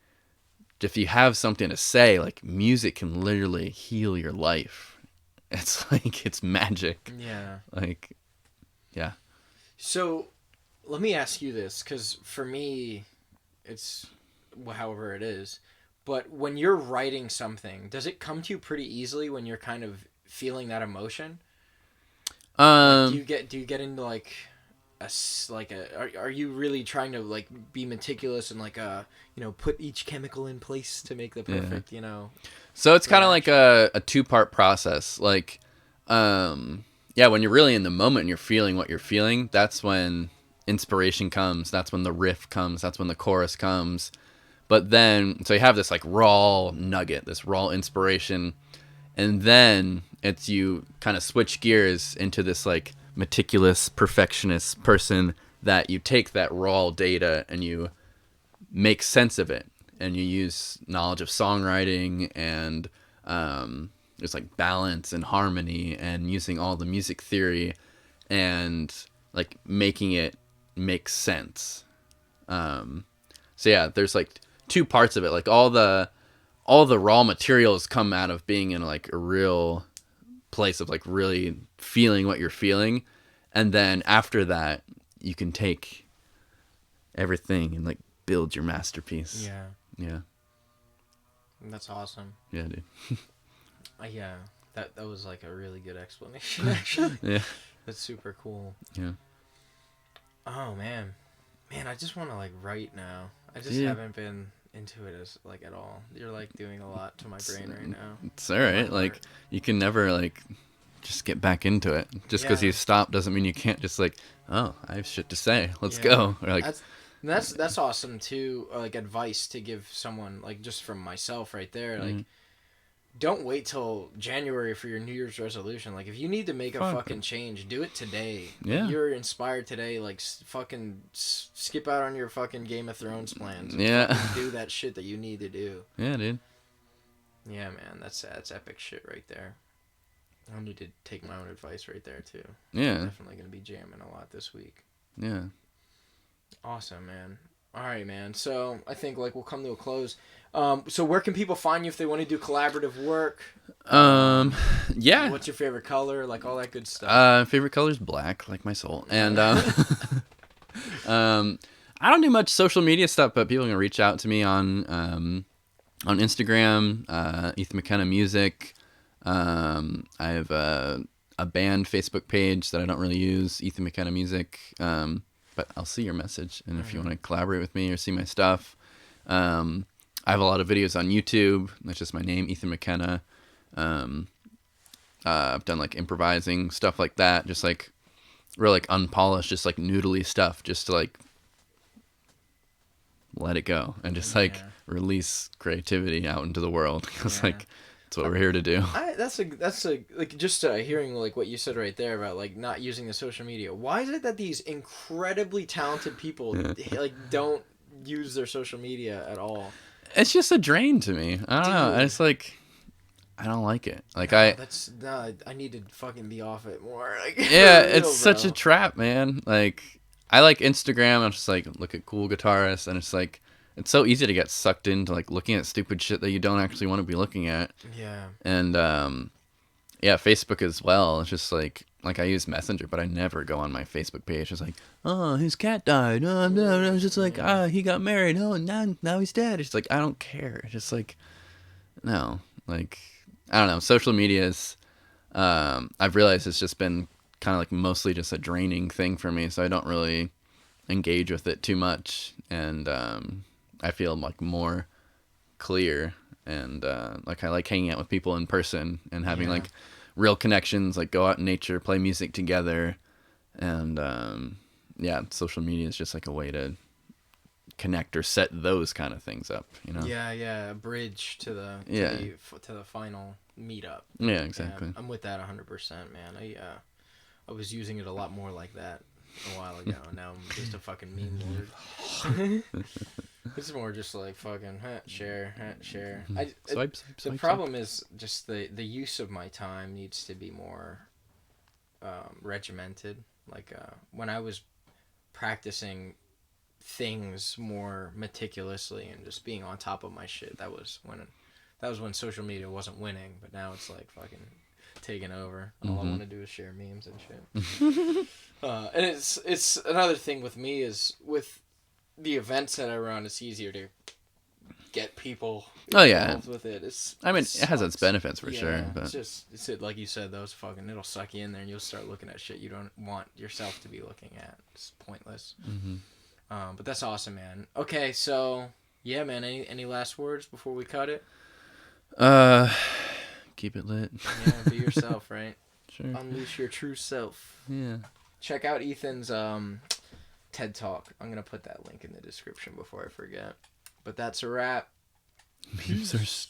if you have something to say, like music can literally heal your life. It's like it's magic. Yeah. Like yeah. So let me ask you this, because for me it's however it is. But when you're writing something, does it come to you pretty easily when you're kind of feeling that emotion? Like, do you get into like are you really trying to like be meticulous and like put each chemical in place to make the perfect So it's kind of like a 2-part process. Like, when you're really in the moment and you're feeling what you're feeling, that's when inspiration comes. That's when the riff comes. That's when the chorus comes. But then, so you have this like raw nugget, this raw inspiration, and then it's you kind of switch gears into this like meticulous perfectionist person that you take that raw data and you make sense of it, and you use knowledge of songwriting and there's like balance and harmony and using all the music theory and like making it make sense. So yeah, there's like 2 parts of it. Like all the raw materials come out of being in like a real place of like really feeling what you're feeling, and then after that you can take everything and like build your masterpiece. Yeah, that's awesome. Yeah, dude. Yeah, that was like a really good explanation actually. Yeah, that's super cool. Yeah. Oh man, I just want to like write now. I just haven't been into it as like at all. You're like doing a lot to my brain right now. It's all right. Like you can never like just get back into it. Just because you stop doesn't mean you can't just like, oh, I have shit to say. Let's go. Or like that's awesome too. Like advice to give someone, like just from myself right there. Like, don't wait till January for your New Year's resolution. Like, if you need to make a fucking change, do it today. Yeah. If you're inspired today, like, fucking skip out on your fucking Game of Thrones plans. And do that shit that you need to do. Yeah, dude. Yeah, man. That's epic shit right there. I need to take my own advice right there, too. Yeah. I'm definitely going to be jamming a lot this week. Yeah. Awesome, man. All right, man. So I think like we'll come to a close. So where can people find you if they want to do collaborative work? Yeah. What's your favorite color? Like all that good stuff. Favorite color is black, like my soul. And I don't do much social media stuff, but people can reach out to me on Instagram, Ethan McKenna Music. I have a band Facebook page that I don't really use, Ethan McKenna Music. But I'll see your message, and if you want to collaborate with me or see my stuff, I have a lot of videos on YouTube. That's just my name, Ethan McKenna. I've done like improvising stuff like that, just like real like unpolished, just like noodly stuff, just to like let it go and just like release creativity out into the world. Because like that's what we're here to do. That's like just hearing like what you said right there about like not using the social media. Why is it that these incredibly talented people like don't use their social media at all? It's just a drain to me. I don't know. It's like I don't like it. Like I need to fucking be off it more. Like, it's such a trap, man. Like I like Instagram. I'm just like look at cool guitarists, and it's like. It's so easy to get sucked into like looking at stupid shit that you don't actually want to be looking at. Yeah. And Facebook as well. It's just like I use Messenger, but I never go on my Facebook page. It's like, oh, his cat died. Oh, no. It's just like, he got married. Oh, now he's dead. It's like I don't care. It's just like, no, like I don't know. Social media is, I've realized it's just been kind of like mostly just a draining thing for me. So I don't really engage with it too much, and I feel like more clear, and like I like hanging out with people in person and having like real connections, like go out in nature, play music together, and social media is just like a way to connect or set those kind of things up, you know? A bridge to the final meetup. Yeah, exactly. I'm with that 100%, man. I was using it a lot more like that a while ago, and now I'm just a fucking meme lord. It's more just like fucking share. Swipe. The problem is just the use of my time needs to be more regimented. Like when I was practicing things more meticulously and just being on top of my shit, that was when social media wasn't winning. But now it's like fucking taking over. All I want to do is share memes and shit. And it's another thing with me is with the events that I run, it's easier to get people Oh, yeah. involved with it. It has its benefits for sure. But It's like you said, those fucking, it'll suck you in there and you'll start looking at shit you don't want yourself to be looking at. It's pointless. But that's awesome, man. Okay, so yeah, man. Any last words before we cut it? Keep it lit. Yeah, be yourself, right? Sure. Unleash your true self. Yeah. Check out Ethan's TED Talk. I'm gonna put that link in the description before I forget. But that's a wrap. Memes are